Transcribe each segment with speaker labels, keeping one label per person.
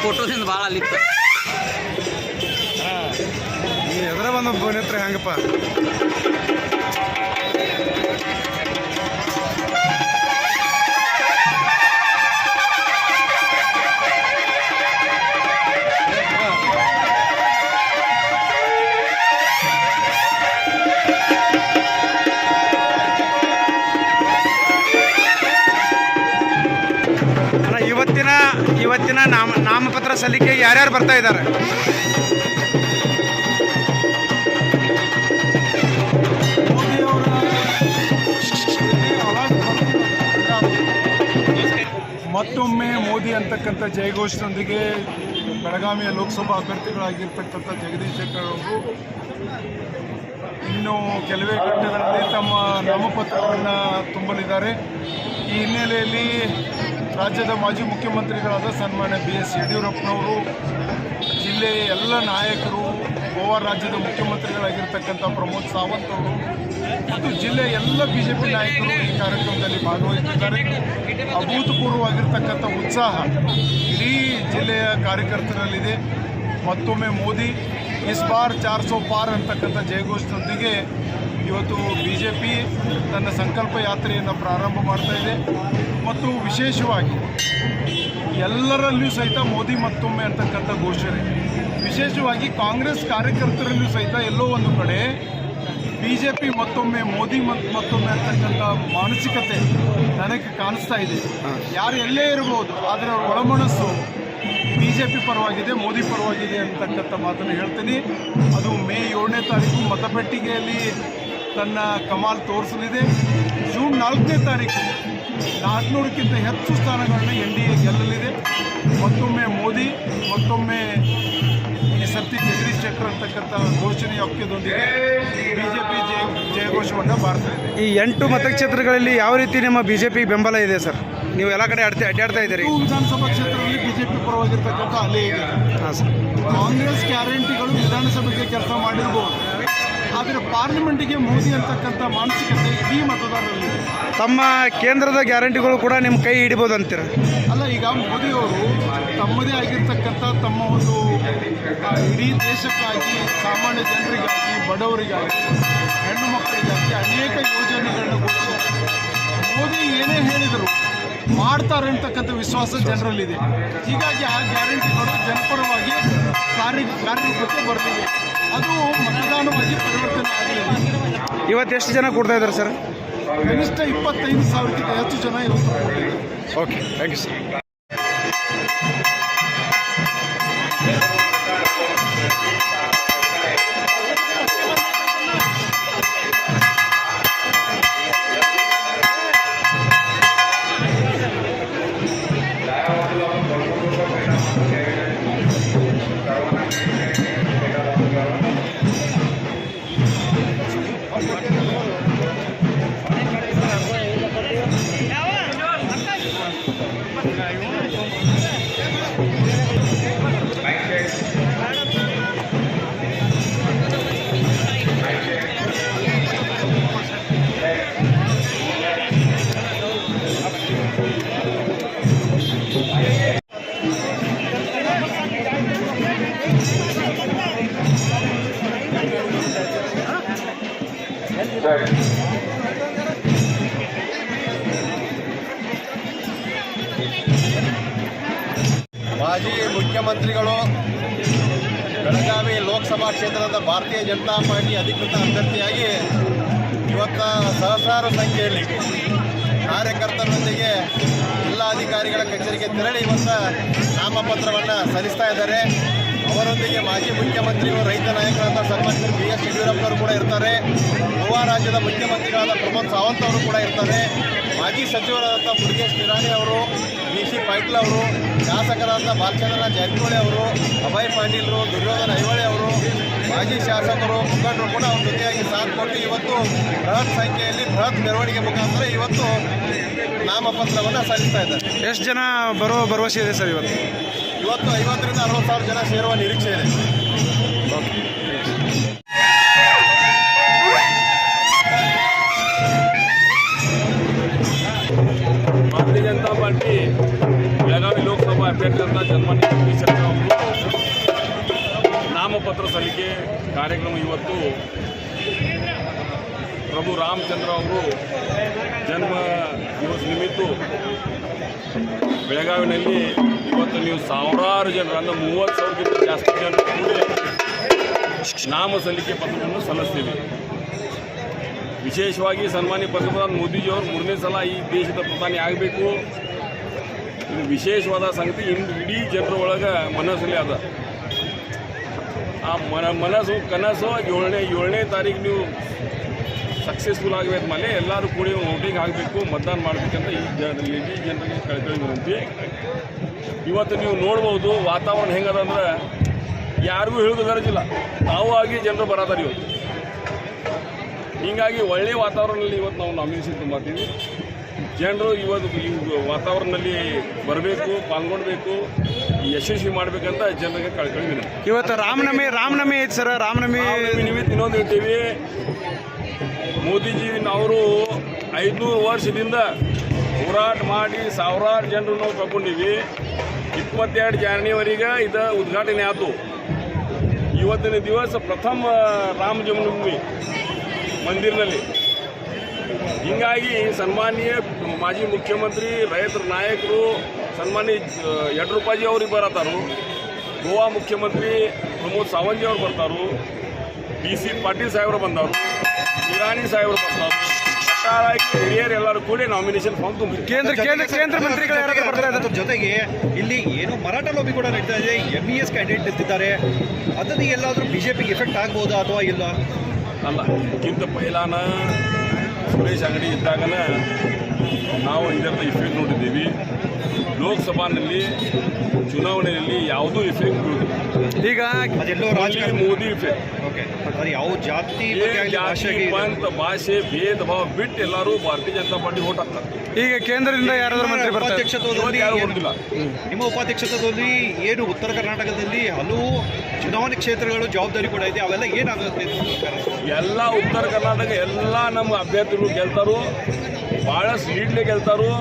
Speaker 1: ಫೋಟೋದಿಂದ ಭಾಳ ಅಲ್ಲಿತ್ತು.
Speaker 2: ನೀವು ಎದ್ರ ಬಂದ ನೇತ್ರ ಹೆಂಗಪ್ಪ? ಇವತ್ತಿನ ನಾಮಪತ್ರ ಸಲ್ಲಿಕೆ ಯಾರ್ಯಾರು ಬರ್ತಾ ಇದ್ದಾರೆ?
Speaker 3: ಮತ್ತೊಮ್ಮೆ ಮೋದಿ ಅಂತಕ್ಕಂಥ ಜಯಘೋಷದೊಂದಿಗೆ ಬೆಳಗಾವಿಯ ಲೋಕಸಭಾ ಅಭ್ಯರ್ಥಿಗಳಾಗಿರ್ತಕ್ಕಂಥ ಜಗದೀಶ್ ಶೆಟ್ಟರ್ ಅವರು ಇನ್ನು ಕೆಲವೇ ಗಂಟೆಗಳಲ್ಲಿ ತಮ್ಮ ನಾಮಪತ್ರವನ್ನು ತುಂಬಲಿದ್ದಾರೆ. ಈ ಹಿನ್ನೆಲೆಯಲ್ಲಿ ರಾಜ್ಯದ ಮಾಜಿ ಮುಖ್ಯಮಂತ್ರಿಗಳಾದ ಸನ್ಮಾನ್ಯ BS ಯಡಿಯೂರಪ್ಪನವರು, ಜಿಲ್ಲೆಯ ಎಲ್ಲ ನಾಯಕರು, ಗೋವಾ ರಾಜ್ಯದ ಮುಖ್ಯಮಂತ್ರಿಗಳಾಗಿರ್ತಕ್ಕಂಥ ಪ್ರಮೋದ್ ಸಾವಂತ್ ಅವರು ಮತ್ತು ಜಿಲ್ಲೆಯ ಎಲ್ಲ BJP ನಾಯಕರು ಈ ಕಾರ್ಯಕ್ರಮದಲ್ಲಿ ಭಾಗವಹಿಸಿದ್ದಾರೆ. ಅಭೂತಪೂರ್ವವಾಗಿರ್ತಕ್ಕಂಥ ಉತ್ಸಾಹ ಇಡೀ ಜಿಲ್ಲೆಯ ಕಾರ್ಯಕರ್ತರಲ್ಲಿದೆ. ಮತ್ತೊಮ್ಮೆ ಮೋದಿ ಇಸ್ ಬಾರ್ 400 ಪಾರ್ ಅಂತಕ್ಕಂಥ ಜಯಘೋಷದೊಂದಿಗೆ ಇವತ್ತು BJP ತನ್ನ ಸಂಕಲ್ಪ ಯಾತ್ರೆಯನ್ನು ಪ್ರಾರಂಭ ಮಾಡ್ತಾ ಇದೆ. ಮತ್ತು ವಿಶೇಷವಾಗಿ ಎಲ್ಲರಲ್ಲಿಯೂ ಸಹಿತ ಮೋದಿ ಮತ್ತೊಮ್ಮೆ ಅಂತಕ್ಕಂಥ ಘೋಷಣೆ, ವಿಶೇಷವಾಗಿ ಕಾಂಗ್ರೆಸ್ ಕಾರ್ಯಕರ್ತರಲ್ಲಿಯೂ ಸಹಿತ ಎಲ್ಲೋ ಒಂದು ಕಡೆ BJP ಮತ್ತೊಮ್ಮೆ ಮೋದಿ ಮತ್ತೊಮ್ಮೆ ಅಂತಕ್ಕಂಥ ಮಾನಸಿಕತೆ ನನಗೆ ಕಾಣಿಸ್ತಾ ಇದೆ. ಯಾರು ಎಲ್ಲೇ ಇರಬಹುದು, ಆದರೆ ಅವರ ಒಳಮನಸ್ಸು BJP ಪರವಾಗಿದೆ, ಮೋದಿ ಪರವಾಗಿದೆ ಅಂತಕ್ಕಂಥ ಮಾತನ್ನು ಹೇಳ್ತೀನಿ. ಅದು ಮೇ 7ನೇ ತಾರೀಕು ಮತಪೆಟ್ಟಿಗೆಯಲ್ಲಿ ತನ್ನ ಕಮಾಲ್ ತೋರಿಸಲಿದೆ. ಜೂನ್ 4ನೇ ತಾರೀಕು 400ಕ್ಕಿಂತ ಹೆಚ್ಚು ಸ್ಥಾನಗಳನ್ನ NDA ಗೆಲ್ಲಲಿದೆ. ಮತ್ತೊಮ್ಮೆ ಮೋದಿ, ಮತ್ತೊಮ್ಮೆ ಈ ಸರ್ತಿ ಜಗದೀಶ್ ಶೆಟ್ಟರ್ ಅಂತಕ್ಕಂಥ ಘೋಷಣೆಯ ಒಪ್ಪಿಗೆದೊಂದಿಗೆ BJP ಜಯಘೋಷವನ್ನು ಬಾರ್ತಾ ಇದೆ.
Speaker 2: ಈ 8 ಮತಕ್ಷೇತ್ರಗಳಲ್ಲಿ ಯಾವ ರೀತಿ ನಿಮ್ಮ BJP ಬೆಂಬಲ ಇದೆ ಸರ್? ನೀವು ಎಲ್ಲ ಕಡೆ ಅಡ್ಡಾಡ್ತಾ ಇದ್ದೀರಿ.
Speaker 3: ವಿಧಾನಸಭಾ ಕ್ಷೇತ್ರದಲ್ಲಿ BJP ಪರವಾಗಿರ್ತಕ್ಕಂಥ ಅಲೆ ಇದೆ.
Speaker 2: ಹಾಂ ಸರ್.
Speaker 3: ಕಾಂಗ್ರೆಸ್ ಗ್ಯಾರಂಟಿಗಳು ವಿಧಾನಸಭೆಗೆ ಕೆಲಸ ಮಾಡಿರ್ಬೋದು, ಆದರೆ ಪಾರ್ಲಿಮೆಂಟಿಗೆ ಮೋದಿ ಅಂತಕ್ಕಂಥ ಮಾನಸಿಕತೆ ಇಡೀ ಮತದಾರರಲ್ಲಿದೆ.
Speaker 2: ತಮ್ಮ ಕೇಂದ್ರದ ಗ್ಯಾರಂಟಿಗಳು ಕೂಡ ನಿಮ್ಮ ಕೈ ಹಿಡಿಬೋದು ಅಂತೀರ?
Speaker 3: ಅಲ್ಲ, ಈಗ ಮೋದಿಯವರು ತಮ್ಮದೇ ಆಗಿರ್ತಕ್ಕಂಥ ತಮ್ಮ ಒಂದು ಇಡೀ ದೇಶಕ್ಕಾಗಿ, ಸಾಮಾನ್ಯ ಜನರಿಗಾಗಿ, ಬಡವರಿಗಾಗಿ, ಹೆಣ್ಣು ಮಕ್ಕಳಿಗಾಗಿ ಅನೇಕ ಯೋಜನೆಗಳನ್ನು ಘೋಷಿಸಿದ್ದಾರೆ. ಮೋದಿ ಏನೇ ಹೇಳಿದರು ಮಾಡ್ತಾರೆ ಅಂತಕ್ಕಂಥ ವಿಶ್ವಾಸ ಜನರಲ್ಲಿದೆ. ಹೀಗಾಗಿ ಆ ಗ್ಯಾರಂಟಿಗಳು ಜನಪರವಾಗಿ ಕಾರ್ಯರೂಪಕ್ಕೆ ಬರಲಿವೆ. ಅದು ಮತದಾನವಾಗಿ ಪರಿವರ್ತನೆ ಆಗಲಿದೆ.
Speaker 2: ಇವತ್ತು ಎಷ್ಟು ಜನ ಕೊಡ್ತಾ ಇದ್ದಾರೆ ಸರ್?
Speaker 3: ಕನಿಷ್ಠ 25,000ಕ್ಕಿಂತ ಹೆಚ್ಚು ಜನ ಇವತ್ತು ಕೊಟ್ಟಿದ್ದಾರೆ.
Speaker 2: Okay, thank you sir.
Speaker 1: ಮಾಜಿ ಮುಖ್ಯಮಂತ್ರಿಗಳು ಬೆಳಗಾವಿ ಲೋಕಸಭಾ ಕ್ಷೇತ್ರದ ಭಾರತೀಯ ಜನತಾ ಪಾರ್ಟಿ ಅಧಿಕೃತ ಅಭ್ಯರ್ಥಿಯಾಗಿ ಇವತ್ತು ಸಹಸ್ರಾರು ಸಂಖ್ಯೆಯಲ್ಲಿ ಕಾರ್ಯಕರ್ತರೊಂದಿಗೆ ಜಿಲ್ಲಾಧಿಕಾರಿಗಳ ಕಚೇರಿಗೆ ತೆರಳಿ ಇವತ್ತು ನಾಮಪತ್ರವನ್ನು ಸಲ್ಲಿಸ್ತಾ ಇದ್ದಾರೆ. ಅವರೊಂದಿಗೆ ಮಾಜಿ ಮುಖ್ಯಮಂತ್ರಿಗಳು, ರೈತ ನಾಯಕರಾದ ಸನ್ಮಾನ್ಯ BS ಯಡಿಯೂರಪ್ಪನವರು ಕೂಡ ಇರ್ತಾರೆ. ಗೋವಾ ರಾಜ್ಯದ ಮುಖ್ಯಮಂತ್ರಿಗಳಾದ ಪ್ರಮೋದ್ ಸಾವಂತ್ ಅವರು ಕೂಡ ಇರ್ತಾರೆ. ಮಾಜಿ ಸಚಿವರಾದಂಥ ಮುರುಗೇಶ್ ನಿರಾಣಿ ಅವರು, BC ಪಾಟೀಲ್ ಅವರು, ಶಾಸಕರಾದ ಬಾಲಚಂದ್ರನಾಥ್ ಜಾರಕಿಹೊಳಿ ಅವರು, ಅಭಯ್ ಪಾಟೀಲ್ರು, ದುರ್ಯೋಧನ ಐಹೊಳೆ ಅವರು, ಮಾಜಿ ಶಾಸಕರು, ಮುಖಂಡರು ಕೂಡ ಅವ್ರ ಜೊತೆಯಾಗಿ ಸಾಥ್ ಕೊಟ್ಟು ಇವತ್ತು ಬೃಹತ್ ಸಂಖ್ಯೆಯಲ್ಲಿ ಬೃಹತ್ ಮೆರವಣಿಗೆ ಮುಖಾಂತರ ಇವತ್ತು ನಾಮಪತ್ರವನ್ನು ಸಲ್ಲಿಸ್ತಾ ಇದ್ದಾರೆ.
Speaker 2: ಎಷ್ಟು ಜನ ಬರೋ ಭರವಸೆ ಇದೆ ಸರ್ ಇವತ್ತು?
Speaker 1: ಇವತ್ತು 50,000 ರಿಂದ 60,000 ಜನ ಸೇರುವ ನಿರೀಕ್ಷೆ ಇದೆ.
Speaker 4: ಭಾರತೀಯ ಜನತಾ ಪಾರ್ಟಿ ಬೆಳಗಾವಿ ಲೋಕಸಭಾ ಅಭ್ಯರ್ಥಿಯಾದ ಸನ್ಮಾನ್ಯ ಜಗದೀಶ್ ಶೆಟ್ಟರ್ ಅವರು ನಾಮಪತ್ರ ಸಲ್ಲಿಕೆ ಕಾರ್ಯಕ್ರಮ ಇವತ್ತು ಪ್ರಭು ರಾಮಚಂದ್ರ ಅವರು ಜನ್ಮ ದಿವಸ ನಿಮಿತ್ತ ಬೆಳಗಾವಿನಲ್ಲಿ ಇವತ್ತು ನೀವು ಸಾವಿರಾರು ಜನರು ಅಂದರೆ 30,000ಕ್ಕಿಂತ ಜಾಸ್ತಿ ಜನರು ಕೂಡಿ ನಾಮ ಸಲ್ಲಿಕೆ ಪತ್ರವನ್ನು ಸಲ್ಲಿಸ್ತೀವಿ. ವಿಶೇಷವಾಗಿ ಸನ್ಮಾನ್ಯ ಪ್ರಧಾನಿ ಮೋದಿಜಿಯವರು 3ನೇ ಸಲ ಈ ದೇಶದ ಪ್ರಧಾನಿ ಆಗಬೇಕು. ಇದು ವಿಶೇಷವಾದ ಸಂಗತಿ. ಇಡೀ ಜನರ ಒಳಗೆ ಮನಸ್ಸಲ್ಲಿ ಅದ. ಆ ಮನಸ್ಸು ಕನಸು 7ನೇ ತಾರೀಕು ನೀವು ಸಕ್ಸಸ್ಫುಲ್ ಆಗಬೇಕು ಮೇಲೆ ಎಲ್ಲರೂ ಕೂಡಿ ವೋಟಿಂಗ್ ಆಗಬೇಕು, ಮತದಾನ ಮಾಡಬೇಕಂತ ಈ ಜನರಿಗೆ ಕಳ್ಕೊಳ್ಳಿ ವಿನಂತಿ. ಇವತ್ತು ನೀವು ನೋಡ್ಬೋದು ವಾತಾವರಣ ಹೆಂಗದ ಅಂದ್ರೆ ಯಾರಿಗೂ ಹೇಳೋದು ಗರಜಿಲ್ಲ, ನಾವು ಆಗಿ ಜನರು ಬರತಾರೆ ಇವತ್ತು. ಹೀಗಾಗಿ ಒಳ್ಳೆಯ ವಾತಾವರಣದಲ್ಲಿ ಇವತ್ತು ನಾವು ನಾಮಿನೇಷನ್ ತುಂಬಾತೀವಿ. ಜನರು ಇವತ್ತು ಈ ವಾತಾವರಣದಲ್ಲಿ ಬರಬೇಕು, ಪಾಲ್ಗೊಳ್ಬೇಕು, ಯಶಸ್ವಿ ಮಾಡಬೇಕಂತ ಜನರಿಗೆ ಕಳ್ಕೊಳ್ಳಿ ವಿನಂತಿ.
Speaker 2: ಇವತ್ತು ರಾಮನವಮಿ ಐತೆ ಸರ್. ರಾಮನವಮಿ
Speaker 4: ನಿಮಿತ್ತ ಇನ್ನೊಂದು ಹೇಳ್ತೀವಿ, ಮೋದಿಜಿ ಅವರು 500 ವರ್ಷದಿಂದ ಹೋರಾಟ ಮಾಡಿ ಸಾವಿರಾರು ಜನರು ನಾವು ಕರ್ಕೊಂಡಿವಿ. 22 ಜನವರಿಗೆ ಇದು ಉದ್ಘಾಟನೆ ಆಯಿತು. ಇವತ್ತಿನ ದಿವಸ ಪ್ರಥಮ ರಾಮ ಜನ್ಮಭೂಮಿ ಮಂದಿರ್ನಲ್ಲಿ. ಹೀಗಾಗಿ ಸನ್ಮಾನ್ಯ ಮಾಜಿ ಮುಖ್ಯಮಂತ್ರಿ, ರೈತರ ನಾಯಕರು ಸನ್ಮಾನ್ಯ ಯಡಿಯೂರಪ್ಪಾಜಿ ಅವ್ರಿಗೆ ಬರತಾರು, ಗೋವಾ ಮುಖ್ಯಮಂತ್ರಿ ಪ್ರಮೋದ್ ಸಾವಂತ್ ಅವ್ರು ಬರ್ತಾರು, BC ಪಾಟೀಲ್ ಸಾಹೇಬರು ಬಂದವರು, ನಿರಾಣಿ ಸಾಹೇಬರು ಬರ್ತಾರು, ಹಿರಿಯರು ಎಲ್ಲರೂ ಕೂಡಿ ನಾಮಿನೇಷನ್ ಫಾರ್ಮ್ ತುಂಬಿ
Speaker 2: ಕೇಂದ್ರ ಮಂತ್ರಿಗಳು ಯಾರಾದ್ರೂ ಬರ್ತಾ ಇದ್ದಾರೆ.
Speaker 5: ಜೊತೆಗೆ ಇಲ್ಲಿ ಏನು ಮರಾಠ ಲಾಬಿ ಕೂಡ ನಡೀತಾ ಇದೆ. MES ಕ್ಯಾಂಡಿಡೇಟ್ ಇರ್ತಿದ್ದಾರೆ. ಅದನ್ನು ಎಲ್ಲಾದರೂ BJPಗೆ ಎಫೆಕ್ಟ್ ಆಗ್ಬೋದಾ ಅಥವಾ ಇಲ್ಲ?
Speaker 4: ಅಲ್ಲ, ಇದಕ್ಕಿಂತ ಪೈಲಾನ ಸುರೇಶ್ ಅಂಗಡಿ ಇದ್ದಾಗನ ನಾವು ಇದರ ಇಫೆಕ್ಟ್ ನೋಡಿದ್ದೀವಿ. ಲೋಕಸಭಾನಲ್ಲಿ ಚುನಾವಣೆಯಲ್ಲಿ ಯಾವುದೂ ಇಫೆಕ್ಟ್ ಬೀಳುವುದಿಲ್ಲ.
Speaker 2: ಈಗ
Speaker 5: ಅದೆಲ್ಲೋ ರಾಜಕೀಯ
Speaker 4: ಮೋದಿ ಇಫೆಕ್ಟ್.
Speaker 5: ಓಕೆ, ಅದು ಯಾವ ಜಾತಿ
Speaker 4: ಪಂಥ ಭಾಷೆ ಭೇದ ಭಾವ ಬಿಟ್ಟು ಎಲ್ಲರೂ ಭಾರತೀಯ ಜನತಾ ಪಾರ್ಟಿ ವೋಟ್ ಹಾಕ್ತಾರೆ.
Speaker 2: ಈಗ ಕೇಂದ್ರದಿಂದ ಯಾರಾದ್ರೂ ಮಂತ್ರಿ ಬರ್ತಾರೆ?
Speaker 5: ಉಪಾಧ್ಯಕ್ಷತ್ವದಲ್ಲಿ
Speaker 4: ಯಾರು ಬರೋದಿಲ್ಲ.
Speaker 5: ನಿಮ್ಮ ಉಪಾಧ್ಯಕ್ಷತ್ವದಲ್ಲಿ ಏನು ಉತ್ತರ ಕರ್ನಾಟಕದಲ್ಲಿ ಹಲವು ಚುನಾವಣೆ ಕ್ಷೇತ್ರಗಳು ಜವಾಬ್ದಾರಿ ಕೂಡ ಇದೆ, ಅವೆಲ್ಲ ಏನಾಗುತ್ತೆ?
Speaker 4: ಎಲ್ಲ ಉತ್ತರ ಕರ್ನಾಟಕ ಎಲ್ಲ ನಮ್ಮ ಅಭ್ಯರ್ಥಿಗಳು ಗೆಲ್ತಾರು, ಭಾಳಷ್ಟು ಲೀಡ್ಲೆ ಗೆಲ್ತಾರು.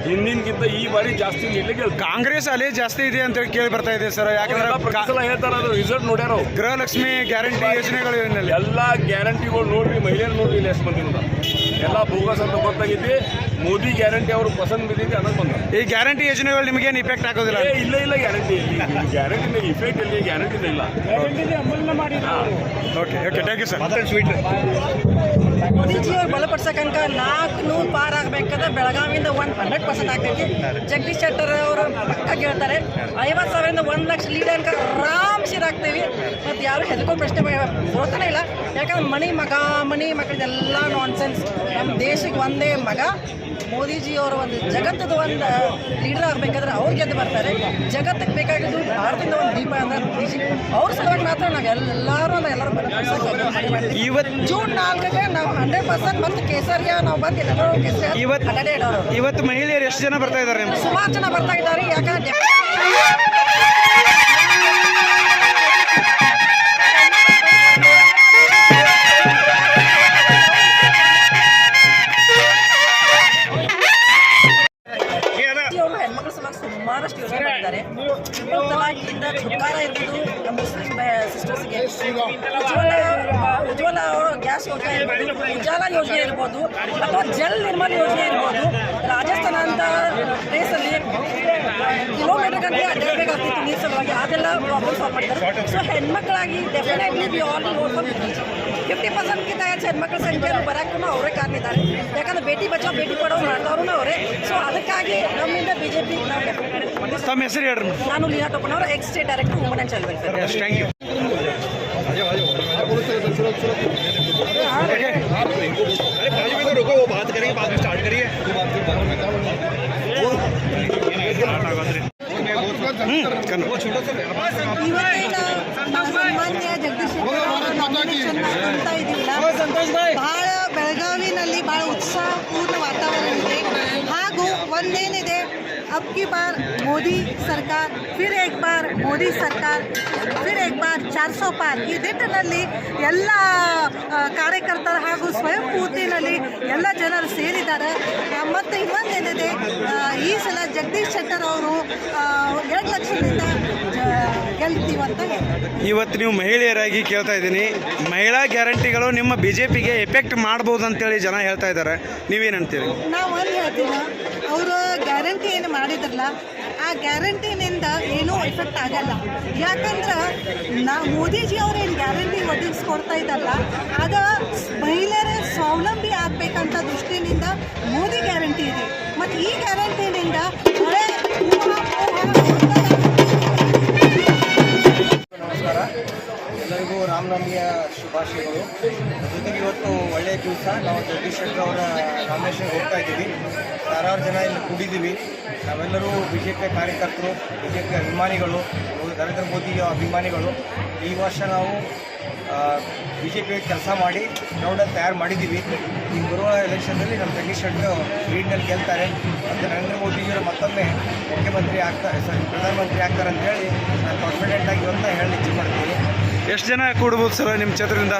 Speaker 4: ಹಿಂದಿನಗಿಂತ ಈ ಬಾರಿ ಜಾಸ್ತಿ ಲೀಡ್ಲೆ ಗೆಲ್ತಾರೆ.
Speaker 2: ಕಾಂಗ್ರೆಸ್ ಅಲೆ ಜಾಸ್ತಿ ಇದೆ ಅಂತ ಹೇಳಿ ಕೇಳಿ ಬರ್ತಾ ಇದೆ ಸರ್. ಯಾಕಂದ್ರೆ
Speaker 4: ಪ್ರತಿಸಲ ಹೇಳ್ತಾರ, ಅದು ರಿಸಲ್ಟ್ ನೋಡ್ಯಾರ.
Speaker 2: ಗೃಹಲಕ್ಷ್ಮಿ ಗ್ಯಾರಂಟಿ ಯೋಜನೆಗಳು ಏನಿಲ್ಲ,
Speaker 4: ಎಲ್ಲ ಗ್ಯಾರಂಟಿಗಳು ನೋಡ್ರಿ, ಮಹಿಳೆಯರು ನೋಡ್ರಿ ಇಲ್ಲಿ ಎಷ್ಟು ಮಂದಿ ನೋಡ, ಎಲ್ಲ ಬೋಗಸ್ ಅಂತ ಗೊತ್ತಾಗಿದ್ದೆ. ಮೋದಿ ಗ್ಯಾರಂಟಿ ಅವರು ಪಸಂದ್ ಬಿದ್ದಿದೆ, ಅದಕ್ಕೆ ಬಂದ.
Speaker 2: ಈ ಗ್ಯಾರಂಟಿ ಯೋಜನೆಗಳು ನಿಮಗೇನು ಇಫೆಕ್ಟ್ ಆಗೋದಿಲ್ಲ?
Speaker 4: ಇಲ್ಲ ಗ್ಯಾರಂಟಿ ಗ್ಯಾರಂಟಿ ಇಫೆಕ್ಟ್ ಇಲ್ಲಿ ಗ್ಯಾರಂಟಿ ಇಲ್ಲ.
Speaker 2: Okay thank you sir.
Speaker 6: ಮೋದಿಜಿಯವ್ರು ಬಲಪಡಿಸಕಂಕ 400 ಪಾರ್ ಆಗಬೇಕಾದ್ರೆ ಬೆಳಗಾವಿಯಿಂದ 100% ಆಗ್ತೈತಿ. ಜಗದೀಶ್ ಶೆಟ್ಟರ್ ಅವರು ಪಕ್ಕ ಗೆಲ್ತಾರೆ. 50,000ರಿಂದ 1,00,000 ಲೀಡ್ ಅನ್ಕ ಆರಾಮ್ಸಿರ್ ಆಗ್ತೀವಿ. ಮತ್ತು ಯಾರು ಹೆದರ್ಕೊಂಡು ಪ್ರಶ್ನೆ ಬರೋತಾನೆ ಇಲ್ಲ. ಯಾಕಂದ್ರೆ ಮನಿ ಮಕ್ಕಳಿದೆಲ್ಲ ನಾನ್ಸೆನ್ಸ್. ನಮ್ಮ ದೇಶಕ್ಕೆ ಒಂದೇ ಮಗ ಮೋದಿಜಿಯವರು ಒಂದು ಜಗತ್ತದ ಒಂದು ಲೀಡರ್ ಆಗಬೇಕಾದ್ರೆ ಅವ್ರು ಗೆದ್ದು ಬರ್ತಾರೆ. ಜಗತ್ತಿಗೆ ಬೇಕಾಗಿದ್ದು ಭಾರತದಿಂದ ಒಂದು ದೀಪ ಅಂದ್ರೆ ಮೋದಿಜಿ. ಅವ್ರ ಸಲುವಾಗಿ ಮಾತ್ರ ನಾವೆಲ್ಲರೂ ಇವತ್ತು ಜೂನ್ 4ಗೆ ನಾವು 100% ಮತ್ತು ಕೇಸರಿಯ ನಾವು ಬಂದು ಎಲ್ಲರೂ
Speaker 2: ಇವತ್ತು ಮಹಿಳೆಯರು ಎಷ್ಟು ಜನ ಬರ್ತಾ ಇದ್ದಾರೆ?
Speaker 6: ಸುಮಾರು ಜನ ಬರ್ತಾ ಇದ್ದಾರೆ. ಯಾಕಂದ್ರೆ ಹೆಣ್ಮಕ್ಳ ಸಲುವಾಗಿ ಸುಮಾರಷ್ಟು ಯೋಜನೆ ಮಾಡಿದ್ದಾರೆ. ತಲಾಖಿಂದ ಚುಕ್ಕಾರ ಇರ್ಬೋದು, ಮುಸ್ಲಿಂ ಸಿಸ್ಟರ್ಸ್ಗೆ ಉಜ್ವಲ ಅವರು ಗ್ಯಾಸ್ ಗ್ಯಾಸ್ ಯೋಜನೆ ಇರ್ಬೋದು, ಉಜಾಲ ಯೋಜನೆ ಇರ್ಬೋದು, ಅಥವಾ ಜಲ್ ನಿರ್ಮಾಣ ಯೋಜನೆ ಇರ್ಬೋದು. ರಾಜಸ್ಥಾನ ಅಂತ ಪ್ಲೇಸಲ್ಲಿ ಕಿಲೋಮೀಟರ್ ಗಂಟೆ ಅಡ್ಡಾಡಬೇಕಾಗ್ತಿತ್ತು ನೀರು ಸಲುವಾಗಿ, ಅದೆಲ್ಲ ಪ್ರಾಬ್ಲಮ್ ಸಾಲ್ವ್ ಮಾಡಿದ್ದಾರೆ. ಸೊ ಹೆಣ್ಮಕ್ಳಾಗಿ definitely we all vote for 50%ಗಿಂತ ಹೆಚ್ಚು ಹೆಣ್ಮಕ್ಳ ಸಂಖ್ಯೆ ಬರೋಕ್ಕೂ ಅವರೇ ಕಾರಣ ಇದ್ದಾರೆ. ಯಾಕಂದ್ರೆ ಬೇಟಿ ಬಚಾವ್ ಬೇಟಿ ಪಡೋ ಮಾಡಿದವರು ಅವರೇ. ಸೊ ಅದಕ್ಕಾಗಿ ನಮ್ಮಿಂದ BJP ನಾವು
Speaker 2: ತಮ್ಮ ಹೆಸರು ಹೇಳ್ರಿ.
Speaker 6: ನಾನು Leena Topanavar ex state director woman and child welfare.
Speaker 2: Thank you.
Speaker 5: अरे बाजू में तो रुको, वो बात करेंगे, बाद में स्टार्ट करिए. वो छोटा सा
Speaker 6: ಇವತ್ತಿನ ಸಾಮಾನ್ಯ ಜಗದೀಶ್ ನಾಮಿನೇಷನ್ ಮಾಡ್ತಾ ಇದ್ದೀವಲ್ಲ, ಬಹಳ ಬೆಳಗಾವಿನಲ್ಲಿ ಬಹಳ ಉತ್ಸಾಹಪೂರ್ಣ ವಾತಾವರಣ ಇದೆ. ಹಾಗೂ ಒಂದೇನಿದೆ, ಅಬ್ ಕಿ ಬಾರ್ ಮೋದಿ ಸರ್ಕಾರ, ಫಿರ್ ಏಕ್ ಬಾರ್ ಮೋದಿ ಸರ್ಕಾರ, ಫಿರ್ ಏಕ್ ಬಾರ್ 400 ಪಾರ್. ಈ ನಿಟ್ಟಿನಲ್ಲಿ ಎಲ್ಲ ಕಾರ್ಯಕರ್ತರು ಹಾಗೂ ಸ್ವಯಂ ಪೂರ್ತಿನಲ್ಲಿ ಎಲ್ಲ ಜನರು ಸೇರಿದ್ದಾರೆ. ಮತ್ತು ಇನ್ನೊಂದೇನಿದೆ, ಈ ಸಲ ಜಗದೀಶ್ ಶೆಟ್ಟರ್ ಅವರು 2 ಲಕ್ಷದಿಂದ ಗೆಲ್ತೀವಂತ ಹೇಳ್ತಾರೆ.
Speaker 2: ಇವತ್ತು ನೀವು ಮಹಿಳೆಯರಾಗಿ ಕೇಳ್ತಾ ಇದ್ದೀನಿ, ಮಹಿಳಾ ಗ್ಯಾರಂಟಿಗಳು ನಿಮ್ಮ BJPಗೆ ಎಫೆಕ್ಟ್ ಮಾಡ್ಬೋದು ಅಂತೇಳಿ ಜನ ಹೇಳ್ತಾ ಇದ್ದಾರೆ, ನೀವೇನಂತೀರಿ?
Speaker 6: ನಾವು ಒಂದು ಹೇಳ್ತೀವಿ, ಅವರು ಗ್ಯಾರಂಟಿ ಏನು ಮಾಡಿದ್ರಲ್ಲ, ಆ ಗ್ಯಾರಂಟಿನಿಂದ ಏನೂ ಎಫೆಕ್ಟ್ ಆಗಲ್ಲ. ಯಾಕಂದ್ರೆ ಮೋದಿಜಿ ಅವ್ರು ಏನು ಗ್ಯಾರಂಟಿ ಒದಗಿಸ್ಕೊಡ್ತಾ ಇದ್ದಾರಲ್ಲ, ಅದು ಮಹಿಳೆಯರ ಸ್ವಾವಲಂಬಿ ಆಗಬೇಕಂತ ದೃಷ್ಟಿನಿಂದ ಮೋದಿ ಗ್ಯಾರಂಟಿ ಇದೆ. ಮತ್ತು ಈ ಗ್ಯಾರಂಟಿನಿಂದ
Speaker 7: ನಮಸ್ಕಾರ, ಎಲ್ಲರಿಗೂ ರಾಮನವಮಿಯ ಶುಭಾಶಯಗಳು. ಜೊತೆಗೆ ಇವತ್ತು ಒಳ್ಳೆಯ ದಿವಸ. ನಾವು ಜಗದೀಶ್ ಶೆಟ್ಟರ್ ಅವರ ನಾಮಿನೇಷನ್ಗೆ ಹೋಗ್ತಾ ಇದ್ದೀವಿ. ಸಾವಿರಾರು ಜನ ಇಲ್ಲಿ ಕೂಡಿದ್ದೀವಿ. ನಾವೆಲ್ಲರೂ BJP ಕಾರ್ಯಕರ್ತರು, BJP ಅಭಿಮಾನಿಗಳು, ನರೇಂದ್ರ ಮೋದಿಯ ಅಭಿಮಾನಿಗಳು. ಈ ವರ್ಷ ನಾವು BJP ಕೆಲಸ ಮಾಡಿ ಗ್ರೌಂಡಲ್ಲಿ ತಯಾರು ಮಾಡಿದ್ದೀವಿ. ಈಗ ಬರುವ ಎಲೆಕ್ಷನ್ನಲ್ಲಿ ನಮ್ಮ ಜಗದೀಶ್ ಶೆಟ್ಟರ್ ಲೀಡ್ನಲ್ಲಿ ಗೆಲ್ತಾರೆ ಮತ್ತು ನರೇಂದ್ರ ಮೋದಿಜಿಯವರು ಮತ್ತೊಮ್ಮೆ ಮುಖ್ಯಮಂತ್ರಿ ಪ್ರಧಾನಮಂತ್ರಿ ಆಗ್ತಾರೆ ಅಂತೇಳಿ ನಾನು ಕಾನ್ಫಿಡೆಂಟಾಗಿ ಇವತ್ತು ಹೇಳಿ ಇಚ್ಛೆ ಮಾಡ್ತೀನಿ.
Speaker 2: ಎಷ್ಟು ಜನ ಕೂಡ್ಬೋದು ಸರ್ ನಿಮ್ಮ ಕ್ಷೇತ್ರದಿಂದ?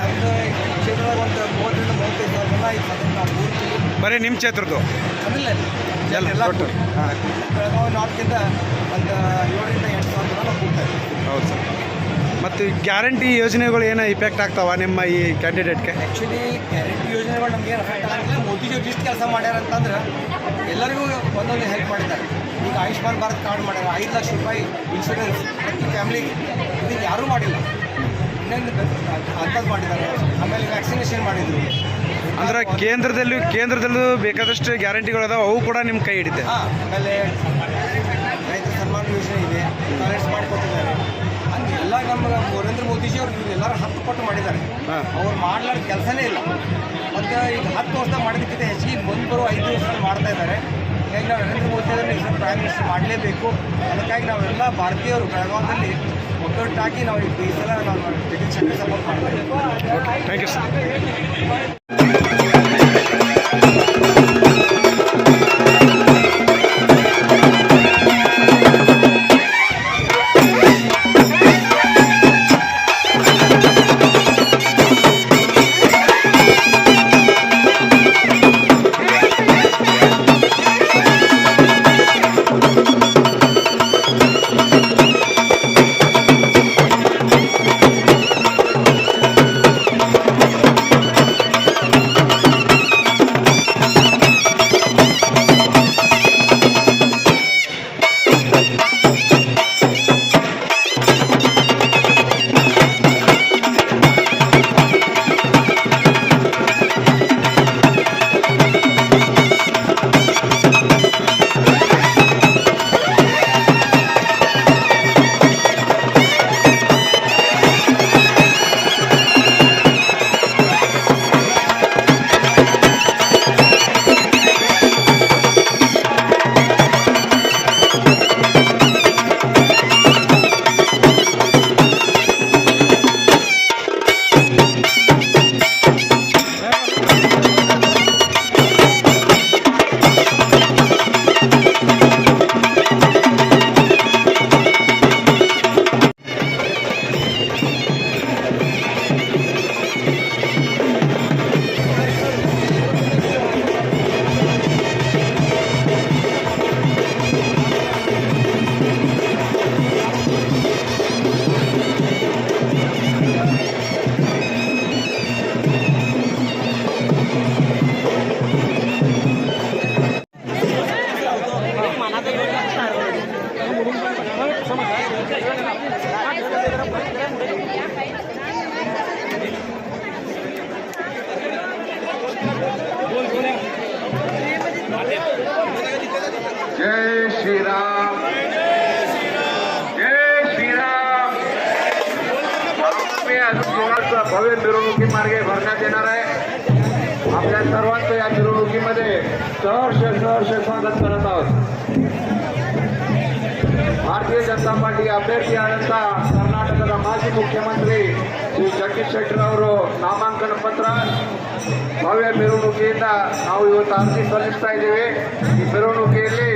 Speaker 7: ಕ್ಷೇತ್ರದಾಗ ಒಂದು 30,000 ರಿಂದ 35,000 ಜನ ಈಗ ಸದ್ಯಕ್ಕೆ ನಾವು ಕೂರ್ತೀವಿ.
Speaker 2: ಬರೀ ನಿಮ್ಮ ಕ್ಷೇತ್ರದ್ದು
Speaker 7: ಎಲ್ಲ
Speaker 2: ಒಟ್ಟು? ಹಾಂ,
Speaker 7: ಬೆಳಗಾವಿ ನಾರ್ತಿಂದ ಒಂದು 7,000 ರಿಂದ 8,000 ಜನ ನಾವು ಕೂಡ್ತಾ ಇದ್ದೀವಿ.
Speaker 2: ಹೌದು ಸರ್. ಮತ್ತು ಗ್ಯಾರಂಟಿ ಯೋಜನೆಗಳು ಏನೋ ಇಫೆಕ್ಟ್ ಆಗ್ತಾವ ನಿಮ್ಮ ಈ ಕ್ಯಾಂಡಿಡೇಟ್ಗೆ?
Speaker 7: ಆ್ಯಕ್ಚುಲಿ ಗ್ಯಾರಂಟಿ ಯೋಜನೆಗಳು ನಮ್ಗೆ ಏನು ಎಫೆಕ್ಟ್ ಆಗಿಲ್ಲ. ಮೋದಿಜಿಯವ್ರು ಇಷ್ಟು ಕೆಲಸ ಮಾಡ್ಯಾರ ಅಂತಂದ್ರೆ ಎಲ್ಲರಿಗೂ ಒಂದೊಂದು ಹೆಲ್ಪ್ ಮಾಡಿದ್ದಾರೆ. ಈಗ ಆಯುಷ್ಮಾನ್ ಭಾರತ್ ಕಾರ್ಡ್ ಮಾಡ್ಯಾರ, 5 ಲಕ್ಷ ರೂಪಾಯಿ ಇನ್ಶೂರೆನ್ಸ್ ಪ್ರತಿ ಫ್ಯಾಮಿಲಿಗೆ. ಇದನ್ನು ಯಾರೂ ಮಾಡಿಲ್ಲ. ಇನ್ನೊಂದು ಅಂಥದ್ದು ಮಾಡಿದ್ದಾರೆ. ಆಮೇಲೆ ವ್ಯಾಕ್ಸಿನೇಷನ್ ಮಾಡಿದರು.
Speaker 2: ಅಂದ್ರೆ ಕೇಂದ್ರದಲ್ಲೂ ಬೇಕಾದಷ್ಟು ಗ್ಯಾರಂಟಿಗಳು ಅದಾವೆ, ಅವು ಕೂಡ ನಿಮ್ಮ ಕೈ ಹಿಡಿತೆ.
Speaker 7: ಹಾಂ, ಆಮೇಲೆ ರೈತ ಸನ್ಮಾನ ಯೋಜನೆ ಇದೆ, ಕಾಲೇಜ್ ಮಾಡಿಕೊಟ್ಟಿದ್ದಾರೆ. ಅಂದ್ರೆ ಎಲ್ಲ ನಮ್ಮ ನರೇಂದ್ರ ಮೋದಿಜಿ ಅವರು ಎಲ್ಲರೂ 10 ಪಟ್ಟು ಮಾಡಿದ್ದಾರೆ. ಅವ್ರು ಮಾಡ್ಲಾರ ಕೆಲಸನೇ ಇಲ್ಲ. ಮತ್ತು ಈಗ 10 ವರ್ಷದಾಗ ಮಾಡಿದ್ದಕ್ಕಿಂತ ಹೆಚ್ಚಿಗೆ ಮುಂದೆ ಬರೋ 5 ವರ್ಷದಲ್ಲಿ ಮಾಡ್ತಾ ಇದ್ದಾರೆ. ಹೀಗಾಗಿ ನಾವು ನರೇಂದ್ರ ಮೋದಿ ಅವರನ್ನು ಪ್ರೈಮ್ ಮಿನಿಸ್ಟರ್ ಮಾಡಲೇಬೇಕು. ಅದಕ್ಕಾಗಿ ನಾವೆಲ್ಲ ಭಾರತೀಯರು ಬೆಳಗಾವದಲ್ಲಿ ಒಗ್ಗಟ್ಟಾಗಿ ನಾವು ಈ ಸಲ ನಾವು ಜಗದೀಶ್ ಶೆಟ್ಟರ್ ಸಪೋರ್ಟ್ ಮಾಡ್ತಾ ಇದ್ದೀವಿ.
Speaker 2: Thank you sir.
Speaker 8: भव्य मिरवणुकी मार्गे भरण्यात येणार आहे. आपल्या सर्वांचं या मिरवणुकीमध्ये सहर्ष स्वागत करत आहोत. भारतीय जनता ಪಾರ್ಟಿ ಅಭ್ಯರ್ಥಿಯಾದಂಥ ಕರ್ನಾಟಕದ ಮಾಜಿ ಮುಖ್ಯಮಂತ್ರಿ ಶ್ರೀ ಜಗದೀಶ್ ಶೆಟ್ಟರ್ ಅವರು ನಾಮಾಂಕನ ಪತ್ರ ಭವ್ಯ ಮೆರವಣಿಗೆಯಿಂದ ನಾವು ಇವತ್ತು ಅರ್ಜಿ ಸಲ್ಲಿಸ್ತಾ ಇದ್ದೀವಿ. ಈ ಮೆರವಣಿಗೆಯಲ್ಲಿ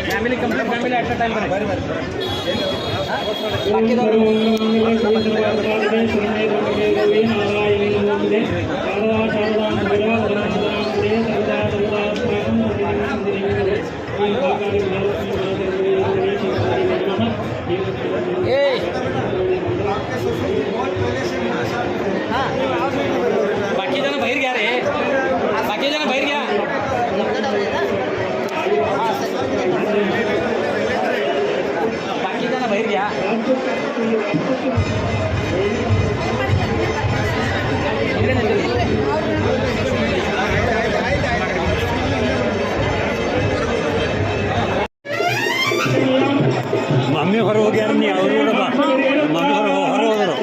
Speaker 5: family complete family at time ಬರ್ರಿ
Speaker 9: बाकी जण बाहेर घ्या रे बाकी जण बाहेर घ्या बाकी जण बाहेर घ्या
Speaker 2: ಮಮ್ಮಿ ಹೊರ ಹೋಗ್ಯಾರ ನೀ ಅವರು ಮಮ್ಮಿ ಹೊರ ಹೋದರು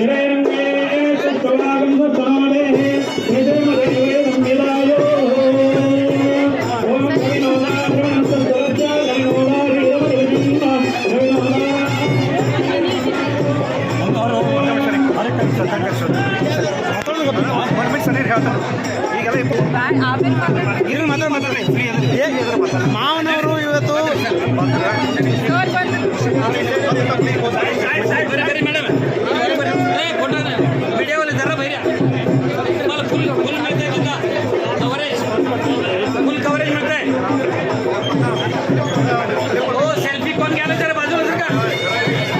Speaker 2: ಮಾವನವರು ಇವತ್ತು
Speaker 9: व्हिडिओ जरा बाहेर तुम्हाला फुल फुल मिळतंय तुमचा कव्हरेज फुल कव्हरेज मिळतंय हो सेल्फी कोण घ्यायला जरा बाजूला जर का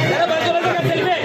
Speaker 9: जरा बाजूला जर का सेल्फी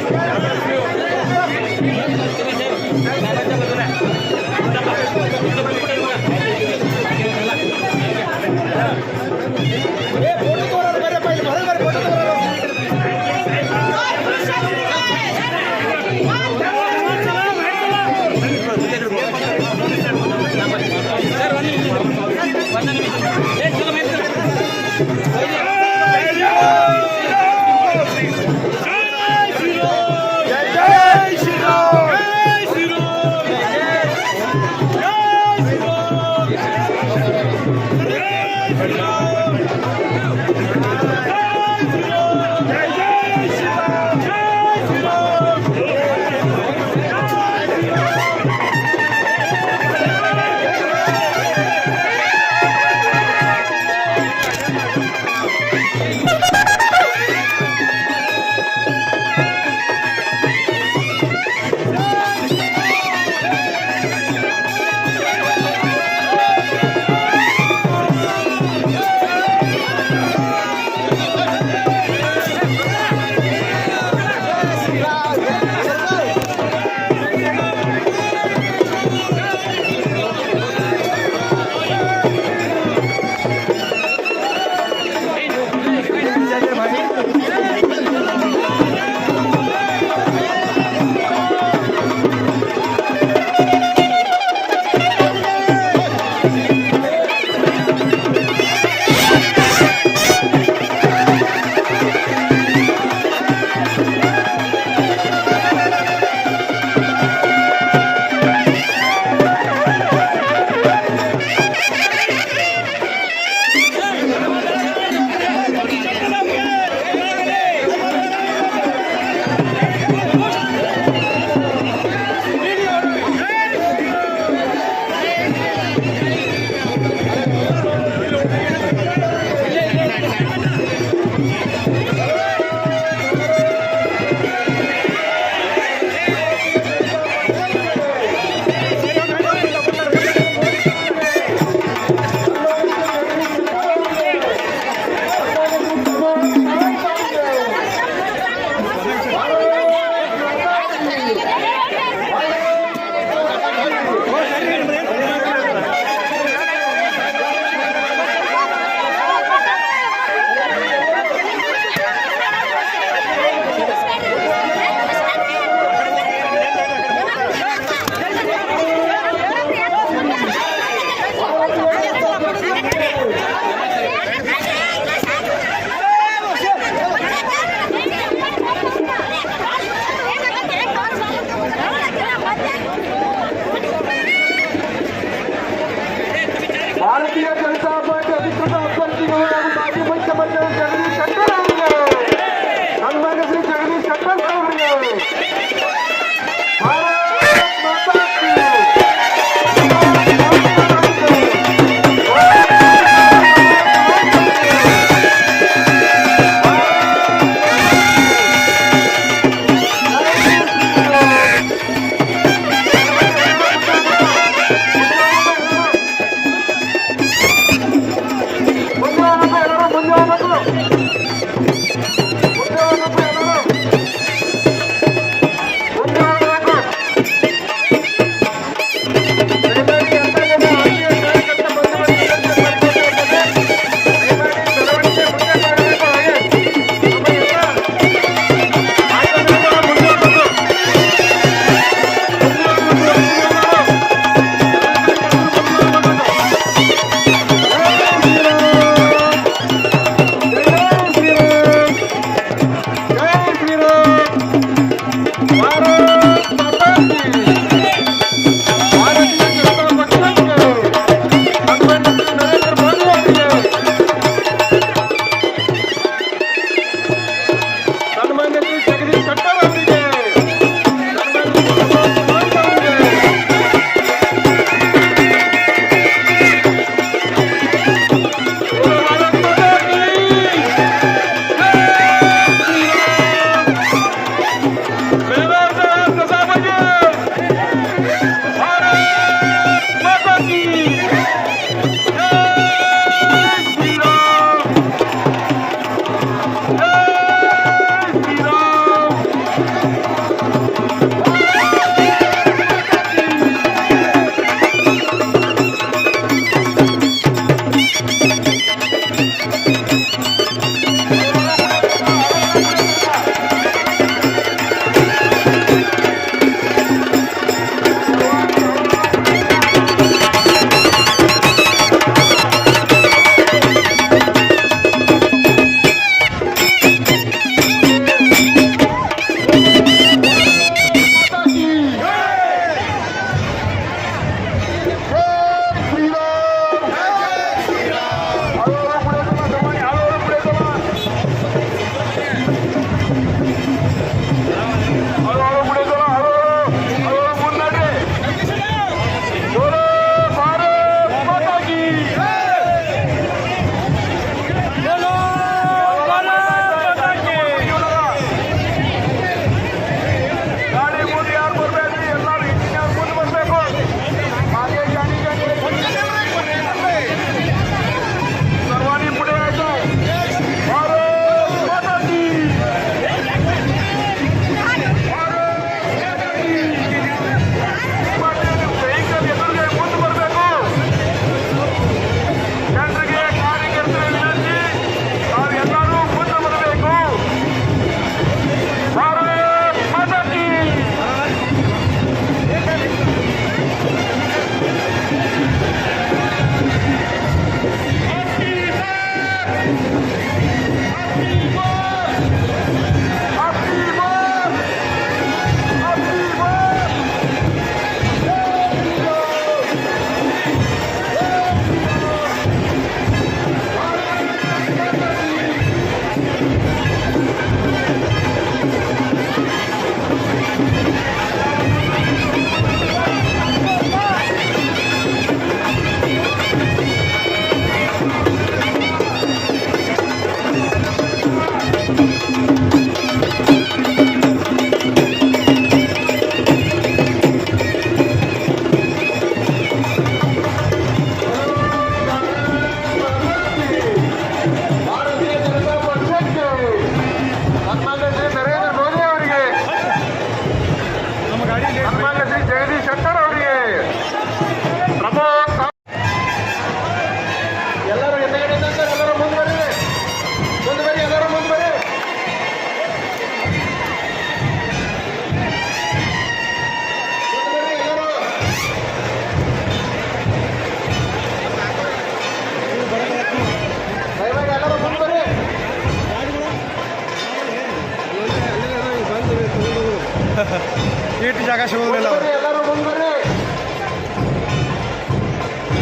Speaker 2: ಇಟ್ಟು ಜಾಗ ಸಿಗೋದಿಲ್ಲ ಅವರು.
Speaker 8: ಎಲ್ಲರೂ ಮುಂದೆ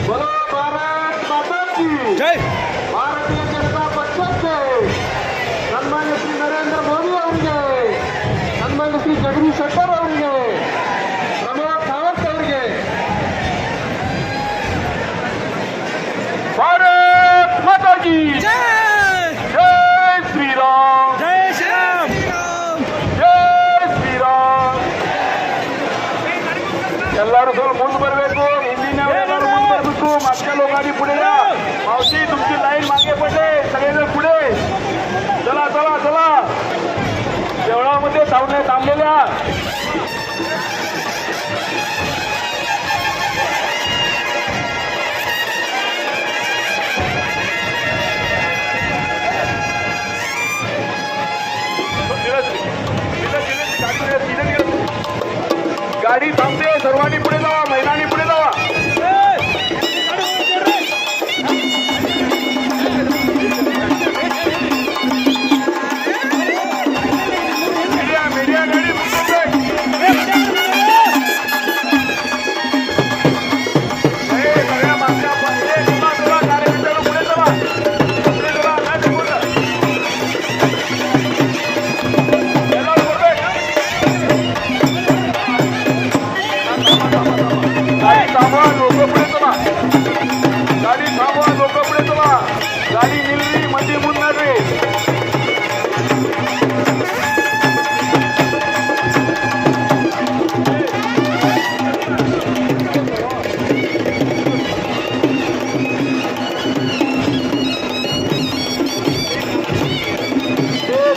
Speaker 8: बोलो भारत माता की
Speaker 2: ಜೈ
Speaker 8: ಭಾರತೀಯ ಜನತಾ ಪಕ್ಷಕ್ಕೆ ಸನ್ಮಾನ್ಯ ಶ್ರೀ ನರೇಂದ್ರ ಮೋದಿ ಅವರಿಗೆ, ಸನ್ಮಾನ್ಯ ಶ್ರೀ ಜಗದೀಶ್ ಶೆಟ್ಟರ್ ಅವರಿಗೆ, ಪ್ರಮೋದ್ ಸಾವಂತ್ ಅವರಿಗೆ ಭಾರತ್ ಮಾತಾ ಕಿ
Speaker 2: ಜೈ
Speaker 8: ಜೈ ಶ್ರೀರಾಮ್,
Speaker 2: ಜೈ ಶ್ರೀರಾಮ್.
Speaker 8: ಜೈ ಶ್ರೀರಾಮ್. ಎಲ್ಲರೂ ಸ್ವಲ್ಪ ಮುಂದೆ बरಬೇಕು, हिंदी ಎಲ್ಲರೂ ಮುಂದೆ बरಬೇಕು. मागच्या लोकांनी पुढे या. मावशी तुमची लाईन मागे पडले, सगळेजण पुढे चला चला चला. देवळामध्ये थांबलेल्या गाडी थांबते, सर्वांनी पुढे जावा, महिलांनी पुढे जावा. मीडिया गाडी सगळ्या मागच्या कार्यकर्त्यांना पुढे जावा, पुढे जावा. गाडी थांबवा, लोक पुढे चला. गाडी थांबवा, लोक पुढे चला. गाडी निलरी मध्ये मुन्नार रे.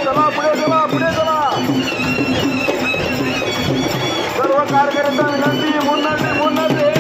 Speaker 8: चला पुढे चला, पुढे चला. सर्व कार्यकर्ता विनंती, मुन्नार रे, मुन्नार रे.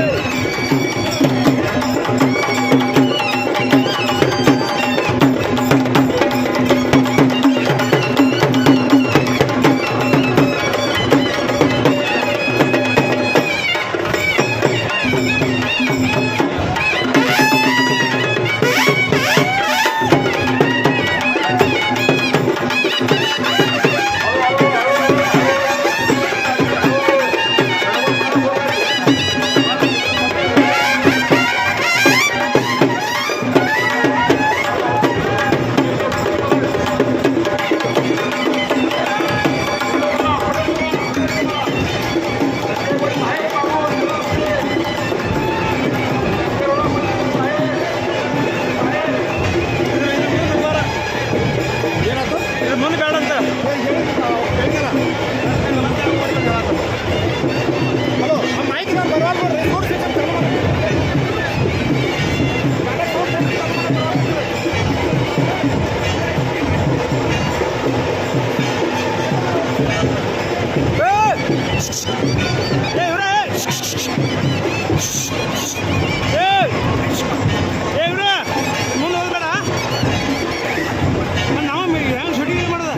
Speaker 2: ಮುಂದೆ ಬೇಡ ಅಂತ ಮುಂದೆ ಹೋಗ್ಬೇಡ ನಾವು ಹೆಂಗೆ ಶೂಟಿಂಗ್ ಮಾಡೋದ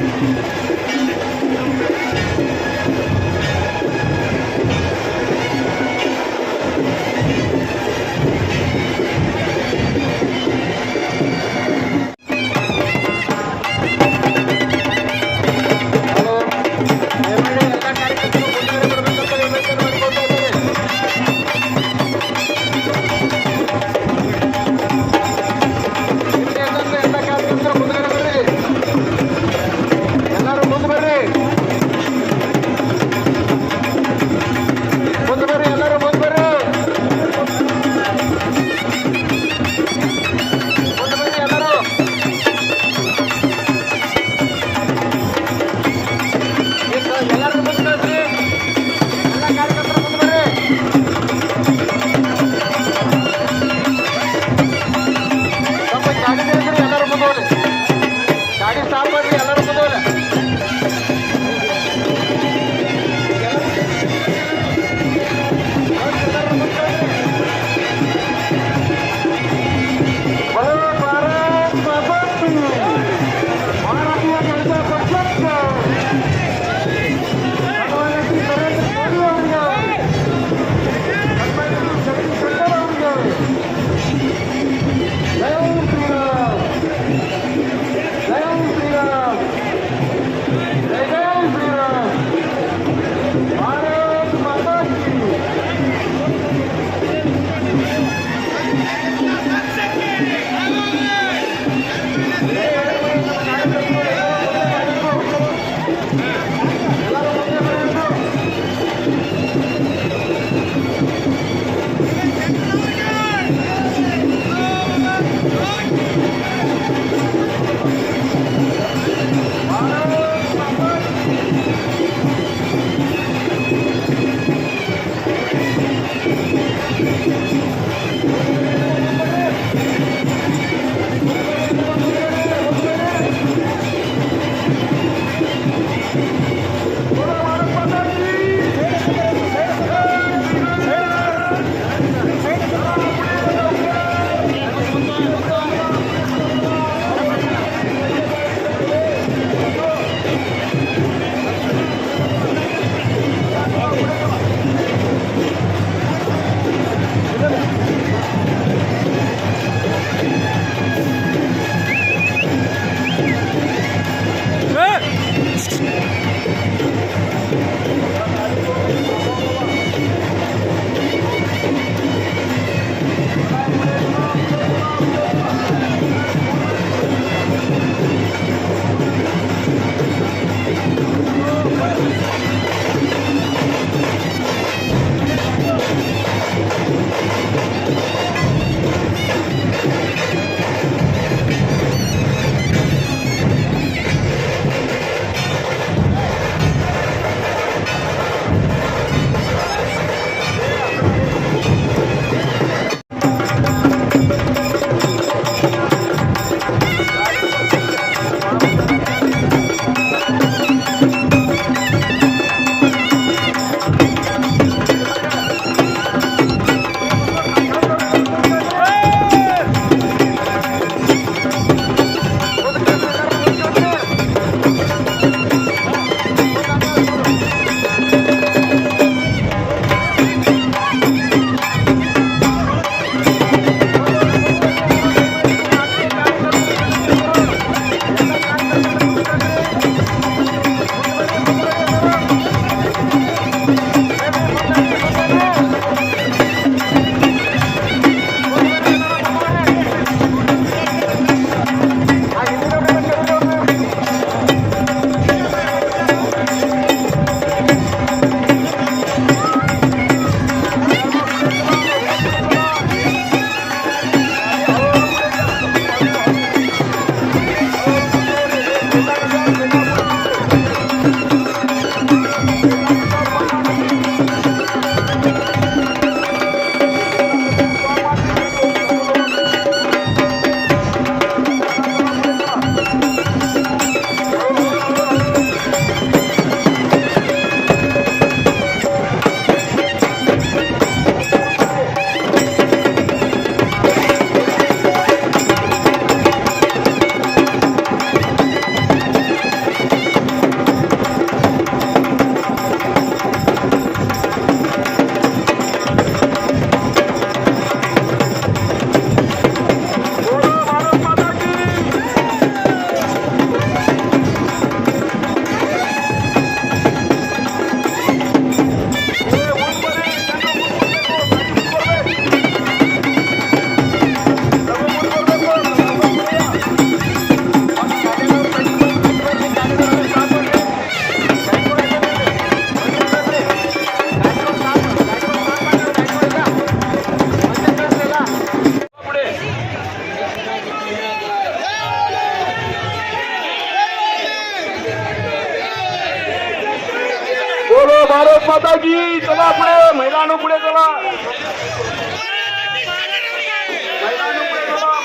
Speaker 4: भारत माता की चला पुढे महिलांनो पुढे चला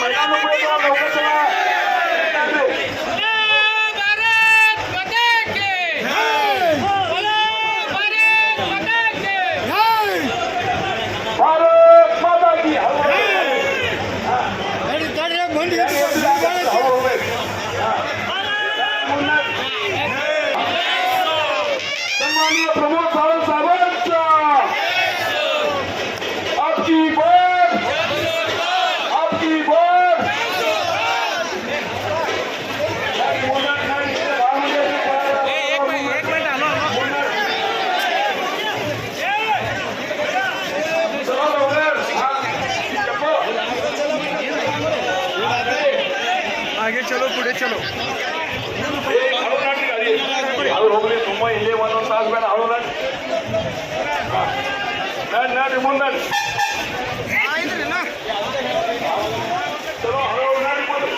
Speaker 4: महिलांनो पुढे चला लवकर चला भारत माता की सन्माननीय प्रमोद सावंत साहेबांचा आपकी बात
Speaker 2: आगे चलो पुढे चलो
Speaker 4: हळू ಹೋಗ್ಲಿ ತುಂಬ ಇಲ್ಲೇ ಒಂದೊಂದು ತಾಸು ಬೇಡ ಹಳು ನಡ್ರಿ ಮುಂದೆ ಚಲೋ ಹಳು ನಡ್ರಿ ಮುಂದೆ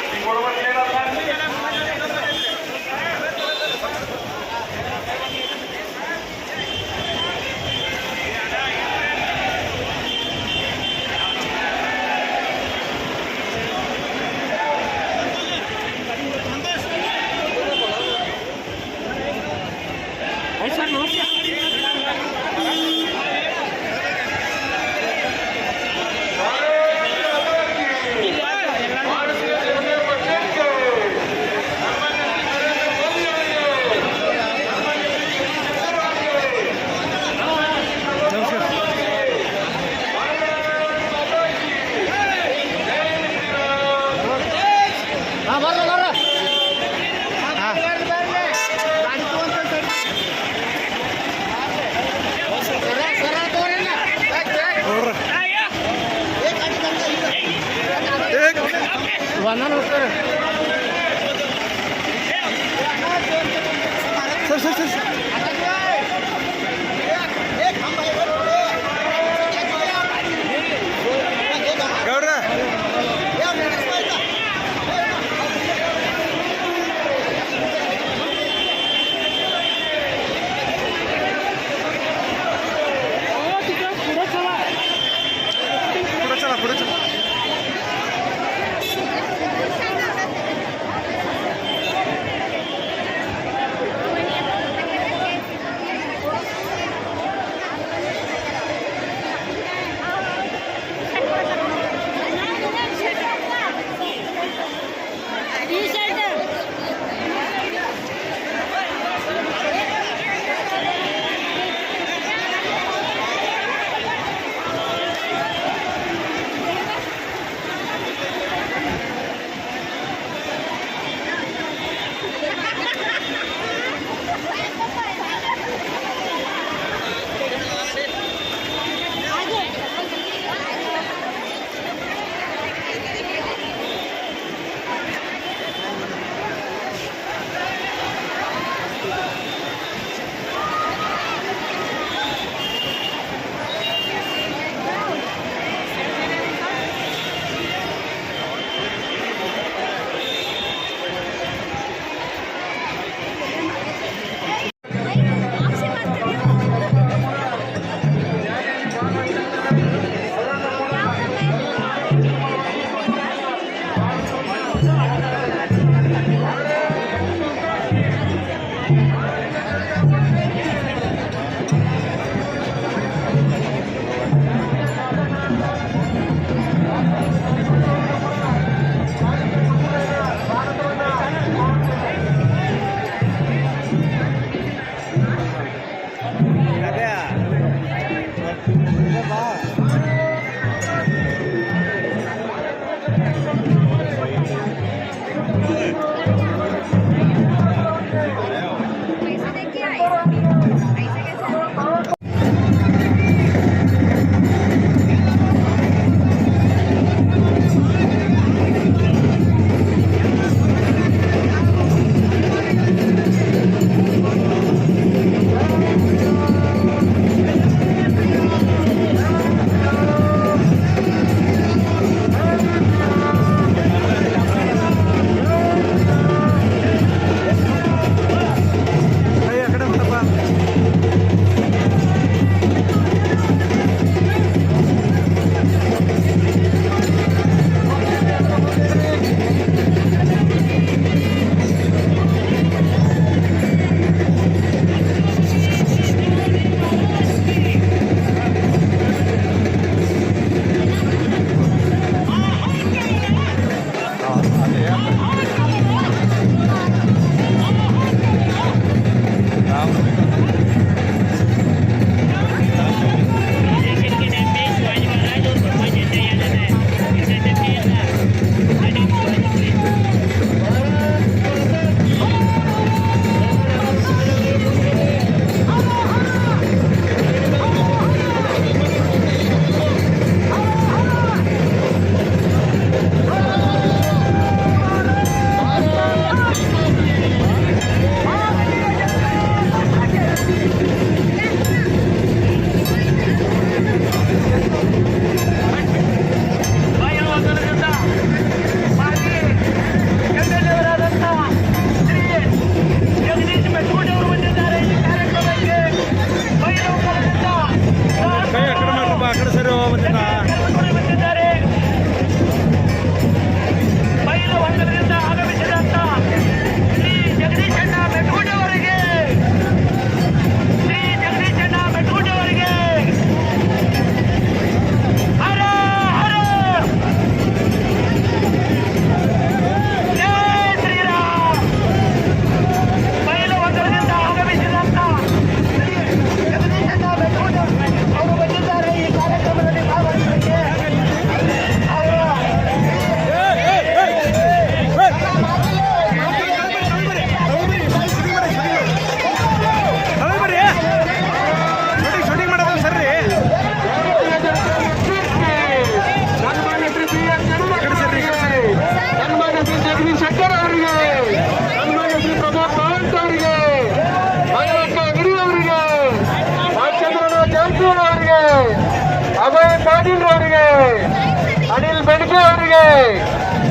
Speaker 8: ಬೆಳಗೆ ಅವರಿಗೆ,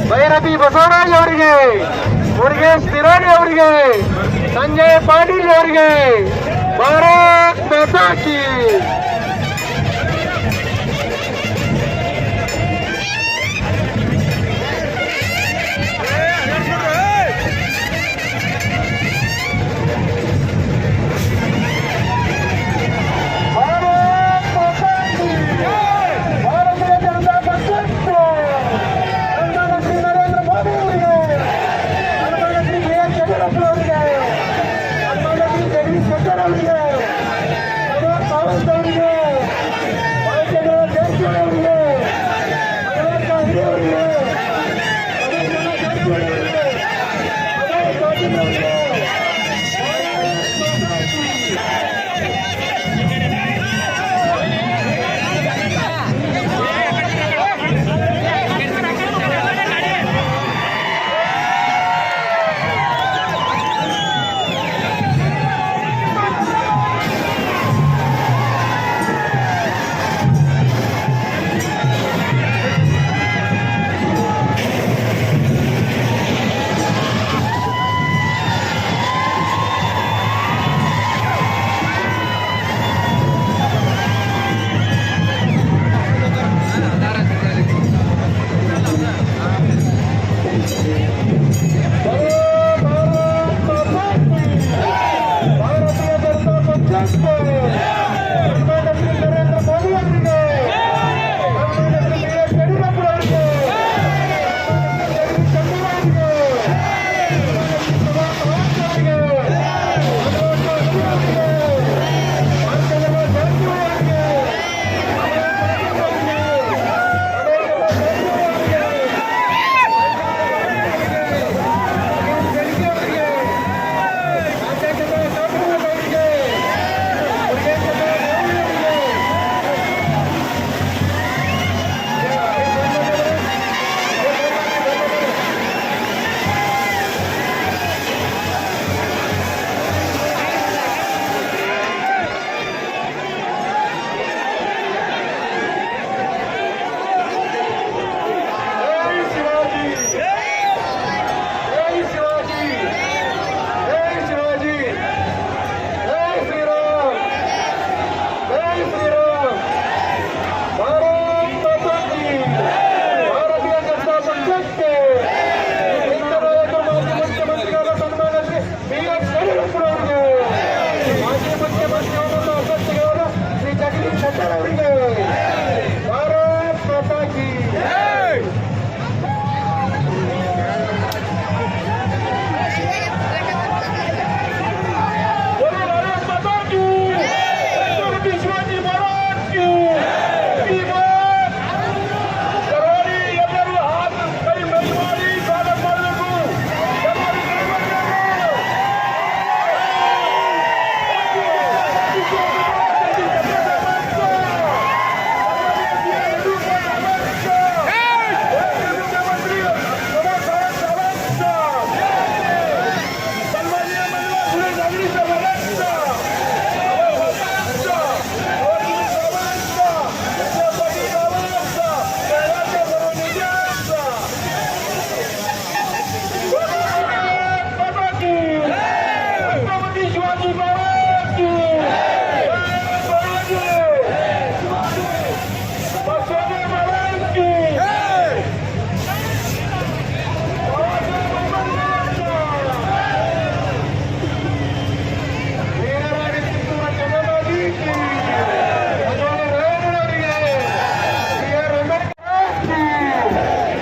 Speaker 8: ಭೈರತಿ ಬಸವರಾಜ್ ಅವರಿಗೆ, ಮುರುಗೇಶ್ ತಿರಾಣಿ ಅವರಿಗೆ, ಸಂಜಯ್ ಪಾಟೀಲ್ ಅವರಿಗೆ ಭಾರತ್ ಮಾತಾ ಕಿ. ಭಾರತೀಯ ಜನತಾ ಪಕ್ಷಕ್ಕೆ, ಪ್ರಧಾನಮಂತ್ರಿ ನರೇಂದ್ರ ಮೋದಿ ಅವರಿಗೆ, ಪ್ರಧಾನಮಂತ್ರಿ ಬಿ ಎಸ್ ಯಡಿಯೂರಪ್ಪ ಅವರಿಗೆ, ಪ್ರಧಾನಮಂತ್ರಿ ಜಗದೀಶ್ ಶೆಟ್ಟರ್ ಅವರಿಗೆ, ಪ್ರಮೋದ್ ಸಾವಂತ್ ಅವರಿಗೆ, ವೈದ್ಯನಾಥ ಜಾರಕಿಹೊಳಿ ಅವರಿಗೆ, ಮಲ್ಲಿಕಾರ್ಜುನ ಖರ್ಗೆ ಅವರಿಗೆ, ರಮೇಶ್ ಜಾರಕಿಹೊಳಿ ಅವರಿಗೆ, ಅಭಯ್ ಪಾಟೀಲ್ ಅವರಿಗೆ ಭಾರತೀಯ ಜನತಾ ಪಕ್ಷಕ್ಕೆ, ಪ್ರಧಾನಮಂತ್ರಿ ನರೇಂದ್ರ ಮೋದಿ ಅವರಿಗೆ, ಪ್ರಧಾನಮಂತ್ರಿ ಬಿ ಎಸ್ ಯಡಿಯೂರಪ್ಪ ಅವರಿಗೆ, ಜಗದೀಶ್ ಶೆಟ್ಟರ್ ಅವರಿಗೆ, ಪ್ರಮೋದ್ ಸಾವಂತ್ ಅವರಿಗೆ, ಮಲ್ಲಿಕಾರ್ಜುನ ಖರ್ಗೆ ಅವರಿಗೆ, ವೈದ್ಯನಾಥ ಜಾರಕಿಹೊಳಿ ಅವರಿಗೆ, ಅಭಯ್ ಪಾಟೀಲ್ ಅವರಿಗೆ, ಮಾಜಿ ಮುಖ್ಯಮಂತ್ರಿಯವರನ್ನು ಅಭ್ಯರ್ಥಿಗಳಾದ ಶ್ರೀ ಜಗದೀಶ್ ಶೆಟ್ಟರ್ ಅವರಿಗೆ ಭಾರತ್ ಮಾತಾ ಕಿ. भारत माता की, छत्रपति शिवाजी महाराज की बात. जरूरी ಎಲ್ಲರೂ ಹಾಲು ಕೈ ಮೈ ಮಾಡಿ ಸ್ವಾಗತ ಮಾಡಬೇಕು. ಎಲ್ಲರೂ ಕೈ ಮಾಡಬೇಕು.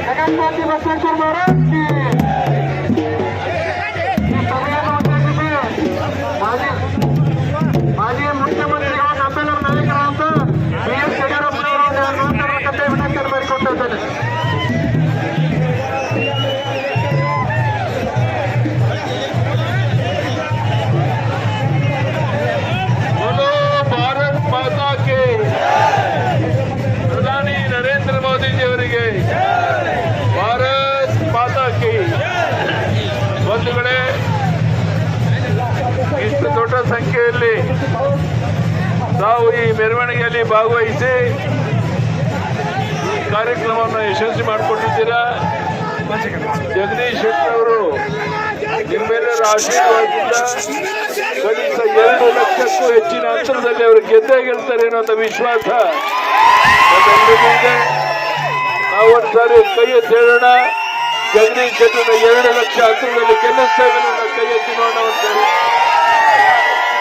Speaker 8: जगन्नाथ बसवेश्वर महाराज की. ಈ ಸಭೆಯನ್ನು ಉದ್ದೇಶಿಸಿ ಮಾಜಿ ಮುಖ್ಯಮಂತ್ರಿಗಳು ನಮ್ಮೆಲ್ಲರ ನಾಯಕರಾದ ಬಿ ಎಸ್ ಯಡಿಯೂರಪ್ಪನವರು ಮಾತನಾಡಬೇಕಂತ ವಿನಂತಿಯನ್ನು ಮಾಡಿಕೊಳ್ತಾ ಇದ್ದೇನೆ. ಭಾರತ್ ಮಾತಾ ಕೆ. ಪ್ರಧಾನಿ ನರೇಂದ್ರ ಮೋದಿಜಿಯವರಿಗೆ ಭಾರತ್ ಮಾತಾ ಕಿ. ಬಂಧುಗಳೇ, ಇಷ್ಟು ದೊಡ್ಡ ಸಂಖ್ಯೆಯಲ್ಲಿ ತಾವು ಈ ಮೆರವಣಿಗೆಯಲ್ಲಿ ಭಾಗವಹಿಸಿ
Speaker 4: ಕಾರ್ಯಕ್ರಮವನ್ನು ಯಶಸ್ವಿ ಮಾಡಿಕೊಟ್ಟಿದ್ದೀರಾ. ಜಗದೀಶ್ ಶೆಟ್ಟರ್ ಅವರು ನಿಮ್ಮೆಲ್ಲರ ಆಶೀರ್ವಾದದಿಂದ ಕನಿಷ್ಠ 2 ಲಕ್ಷಕ್ಕೂ ಹೆಚ್ಚಿನ ಅಂತರದಲ್ಲಿ ಅವರು ಗೆಲ್ತಾರೆ ಅನ್ನೋ ವಿಶ್ವಾಸ ನಮ್ಮೆಲ್ಲರಿಗಿದೆ. ನಾವು ಒಂದು ಸಾರಿ ಕೈ ಎತ್ತಿ ಹೇಳೋಣ, ಜಗದೀಶ್ ಶೆಟ್ಟರ್ನ 2 ಲಕ್ಷ ಅಂತರದಲ್ಲಿ ಗೆಲ್ಲಿಸ್ತೇವೆ ಅನ್ನೋ ಕೈ ಎತ್ತಿ ನೋಡೋಣ. ಒಂದ್ಸರಿ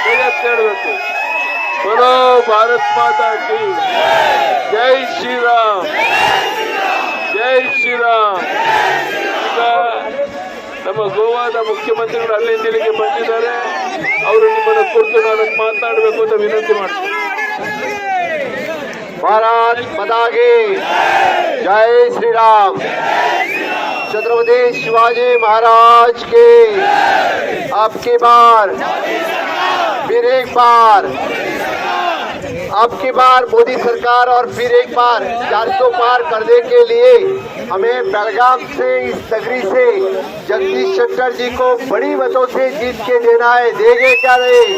Speaker 4: ಕೈ ಎತ್ತಿ ಹೇಳಬೇಕು. बोलो भारत माता की जय श्री राम, जय श्री राम. ಈಗ ನಮ್ಮ ಗೋವಾದ ಮುಖ್ಯಮಂತ್ರಿಗಳು ಅಲ್ಲಿಂದ ಇಲ್ಲಿಗೆ ಬಂದಿದ್ದಾರೆ. ಅವರು ನಿಮ್ಮನ್ನು ಕುರಿತು ನಾನು ಮಾತನಾಡಬೇಕು ಅಂತ ವಿನಂತಿ ಮಾಡ್ತೀನಿ.
Speaker 8: भारत माता की जय श्री राम. छत्रपति शिवाजी महाराज की अब की बार, फिर एक बार, अब की बार मोदी सरकार और फिर एक बार 400 पार करने के लिए हमें बेलगाम से, इस नगरी से जगदीश शेट्टर जी को बड़ी मतों से जीत के देना है. देंगे क्या नहीं?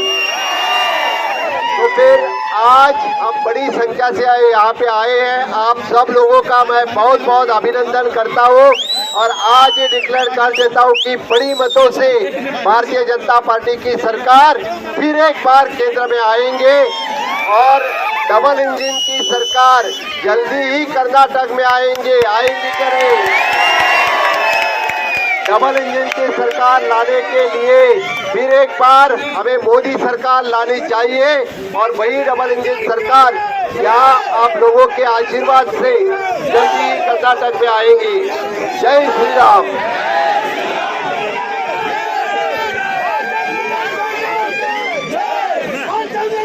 Speaker 8: तो फिर आज हम बड़ी संख्या से यहाँ पे आए हैं. आप सब लोगों का मैं बहुत बहुत अभिनंदन करता हूँ और आज ये डिक्लेयर कर देता हूँ कि बड़ी मतों से भारतीय जनता पार्टी की सरकार फिर एक बार केंद्र में आएंगे और डबल इंजन की सरकार जल्दी ही कर्नाटक में आएंगे क्या नहीं? डबल इंजन की सरकार लाने के लिए फिर एक बार हमें मोदी सरकार लानी चाहिए और वही डबल इंजन सरकार यहाँ आप लोगों के आशीर्वाद से जल्दी ही कर्नाटक में आएंगी. जय श्री राम.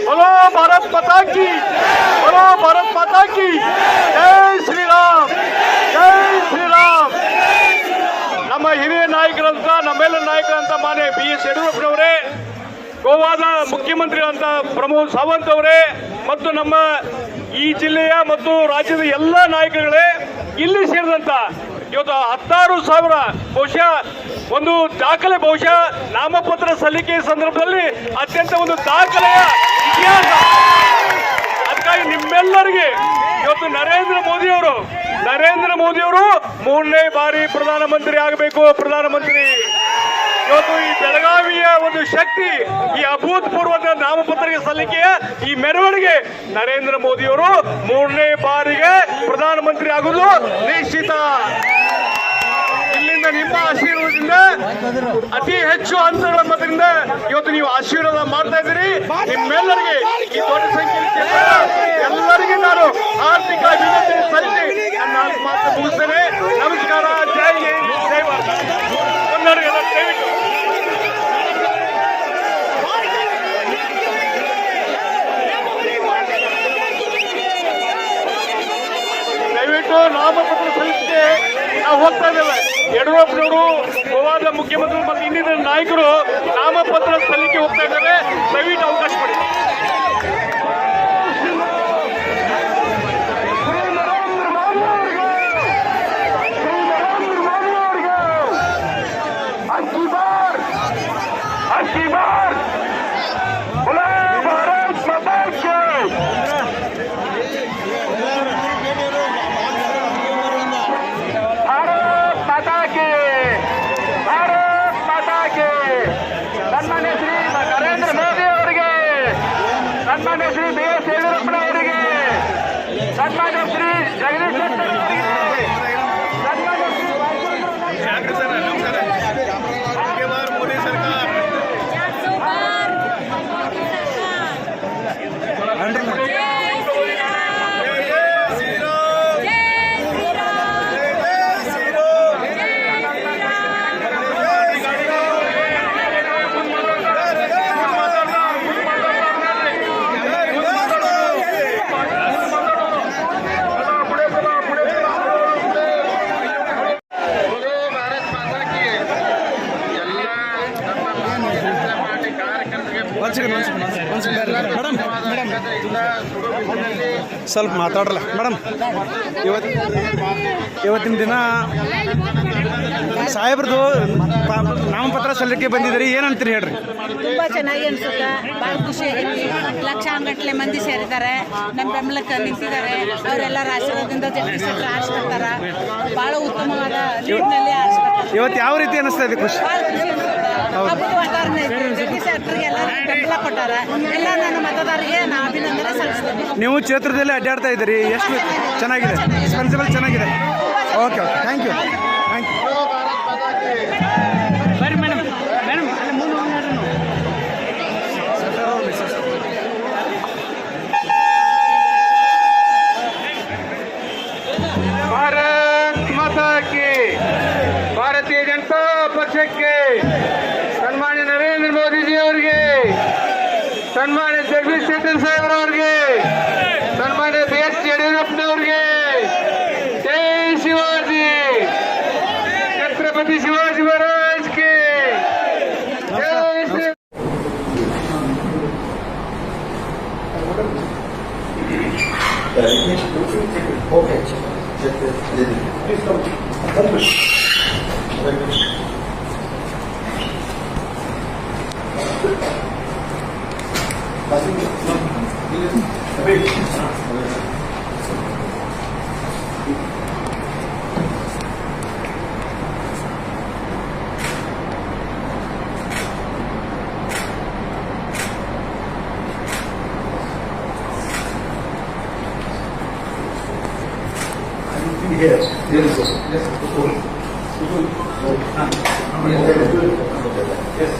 Speaker 4: बोलो भारत माता की, बोलो भारत माता की जय श्री राम, जय श्री राम. ನಮ್ಮ ಹಿರಿಯ ನಾಯಕರಂತ, ನಮ್ಮೆಲ್ಲ ನಾಯಕರಂತ ಮಾನ್ಯ BS ಯಡಿಯೂರಪ್ಪನವರೇ, ಗೋವಾದ ಮುಖ್ಯಮಂತ್ರಿ ಅಂತ ಪ್ರಮೋದ್ ಸಾವಂತ್ ಅವರೇ, ಮತ್ತು ನಮ್ಮ ಈ ಜಿಲ್ಲೆಯ ಮತ್ತು ರಾಜ್ಯದ ಎಲ್ಲ ನಾಯಕರುಗಳೇ, ಇಲ್ಲಿ ಸೇರಿದಂತ ಇವತ್ತು 16,000 ಬಹುಶಃ ಒಂದು ದಾಖಲೆ, ಬಹುಶಃ ನಾಮಪತ್ರ ಸಲ್ಲಿಕೆ ಸಂದರ್ಭದಲ್ಲಿ ಅತ್ಯಂತ ಒಂದು ದಾಖಲೆಯ ಇತಿಹಾಸ. ಅದಕ್ಕಾಗಿ ನಿಮ್ಮೆಲ್ಲರಿಗೆ ಇವತ್ತು ನರೇಂದ್ರ ಮೋದಿ ಅವರು 3ನೇ ಬಾರಿ ಪ್ರಧಾನಮಂತ್ರಿ ಆಗಬೇಕು. ಪ್ರಧಾನಮಂತ್ರಿ ಇವತ್ತು ಈ ಬೆಳಗಾವಿಯ ಒಂದು ಶಕ್ತಿ, ಈ ಅಭೂತಪೂರ್ವದ ನಾಮಪತ್ರ ಸಲ್ಲಿಕೆಯ ಈ ಮೆರವಣಿಗೆ, ನರೇಂದ್ರ ಮೋದಿಯವರು 3ನೇ ಬಾರಿಗೆ ಪ್ರಧಾನಮಂತ್ರಿ ಆಗುವುದು ನಿಶ್ಚಿತ. ಇಲ್ಲಿಂದ ನಿಮ್ಮ ಆಶೀರ್ವಾದದಿಂದ ಅತಿ ಹೆಚ್ಚು ಅಂತರ ಮತದಿಂದ ಇವತ್ತು ನೀವು ಆಶೀರ್ವಾದ ಮಾಡ್ತಾ ಇದ್ದೀರಿ. ನಿಮ್ಮೆಲ್ಲರಿಗೆ ಈ ದೊಡ್ಡ ಸಂಖ್ಯೆಯಲ್ಲಿ ಎಲ್ಲರಿಗೆ ನಾನು ಆರ್ಥಿಕ ಅಭಿನಂದನೆ ಸಲ್ಲಿಸಿ ನನ್ನ ಮಾತು ಮುಗಿಸ್ತೇನೆ. ನಮಸ್ಕಾರ. ಜೈ ಹಿಂದ್, ಜೈ ಭಾರತ. ಕನ್ನಡಿಗರ ದಯವಿಟ್ಟು ನಾಮಪತ್ರ ಸಲ್ಲಿಕೆ ನಾವು ಹೋಗ್ತಾ ಇದ್ದೇವೆ. ಯಡಿಯೂರಪ್ಪನವರು, ಗೋವಾದ ಮುಖ್ಯಮಂತ್ರಿ ಮತ್ತು ಇನ್ನಿತರ ನಾಯಕರು ನಾಮಪತ್ರ ಸಲ್ಲಿಕೆ ಹೋಗ್ತಾ ಇದ್ದಾರೆ. ದಯವಿಟ್ಟು ಅವಕಾಶ ಕೊಡಿ.
Speaker 8: ಸನ್ಮಾನ್ಯ ಶ್ರೀ BS ಯಡಿಯೂರಪ್ಪನವರಿಗೆ, ಸನ್ಮಾನ್ಯ ಶ್ರೀ ಜಗದೀಶ್ ಶೆಟ್ಟರ್ ಅವರಿಗೆ, ಸನ್ಮಾನ್ಯ ಶ್ರೀ
Speaker 1: मोदी सरकार
Speaker 2: ಸ್ವಲ್ಪ ಮಾತಾಡ್ರಲ್ಲ ಮೇಡಮ್. ಇವತ್ತಿನ ದಿನ ಸಾಹೇಬ್ರದ್ದು ನಾಮಪತ್ರ ಸಲ್ಲಿಕೆ ಬಂದಿದ್ದೀರಿ, ಏನಂತೀರಿ ಹೇಳ್ರಿ?
Speaker 10: ತುಂಬ ಚೆನ್ನಾಗಿ ಅನ್ಸುತ್ತೆ, ಭಾಳ ಖುಷಿ ಆಗೈತಿ. ಲಕ್ಷಾನುಗಟ್ಟಲೆ ಮಂದಿ ಸೇರಿದ್ದಾರೆ, ನಮ್ಮ ಬೆಂಬಲಕ್ಕೆ ನಿಂತಿದ್ದಾರೆ. ಅವರೆಲ್ಲರ ಆಶೀರ್ವಾದದಿಂದ ಜಗದೀಶ್ ಶೆಟ್ಟರ್ ಆರಿಸ್ಕೊಳ್ತಾರ. ಭಾಳ ಉತ್ತಮವಾದ ಲೀಡ್ನಲ್ಲಿ ಆರಿಸ್ಕೊಳ್ತಾರೆ.
Speaker 2: ಇವತ್ತು ಯಾವ ರೀತಿ ಅನಿಸ್ತಾ ಇದೆ? ಖುಷಿ?
Speaker 10: ಭಾಳ ಖುಷಿ ಅನ್ಸುತ್ತೆ. ಹಬ್ಬದ ವಾತಾವರಣ ಐತಿ. ಜಗದೀಶ್ ಶೆಟ್ಟರ್ಗೆ ಎಲ್ಲ ಬೆಂಬಲ ಕೊಟ್ಟಾರ. ಎಲ್ಲ ನನ್ನ ಮತದಾರರಿಗೆ ನಾ ಅಭಿನಂದನೆ ಸಲ್ಲಿಸ್ತೇನೆ.
Speaker 2: ನೀವು ಕ್ಷೇತ್ರದಲ್ಲಿ ಅಡ್ಡಾಡ್ತಾ ಇದ್ದೀರಿ, ಎಷ್ಟು ಚೆನ್ನಾಗಿದೆ, ರೆಸ್ಪಾನ್ಸಿಬಲ್ ಚೆನ್ನಾಗಿದೆ. Okay okay, thank you thank you.
Speaker 9: ಬರ್ರಿ ಮೇಡಮ್, ಮೇಡಮ್ ಅಲ್ಲಿ ಮುಂದೆ ಹೋಗ್ರಿ ನೀವು.
Speaker 8: ಭಾರತ್ ಮಾತಾ ಕಿ, ಭಾರತೀಯ ಜನತಾ ಪಕ್ಷಕ್ಕೆ, ಸನ್ಮಾನ್ಯ ನರೇಂದ್ರ ಮೋದಿಜಿ ಅವರಿಗೆ, ಸನ್ಮಾನ್ಯ ಜಗದೀಶ್ ಶೆಟ್ಟರ್ ಸಾಹೇಬ್ರವ್ರಿಗೆ, ಸನ್ಮಾನ್ಯ BS ಯಡಿಯೂರಪ್ಪನವ್ರಿಗೆ, ಜೈ ಶಿವಾಜಿ, ಛತ್ರಪತಿ ಶಿವಾಜಿ ಮಹಾರಾಜ್ ಗೆ ಜೈ ಶ್ರೀ.
Speaker 11: Yes.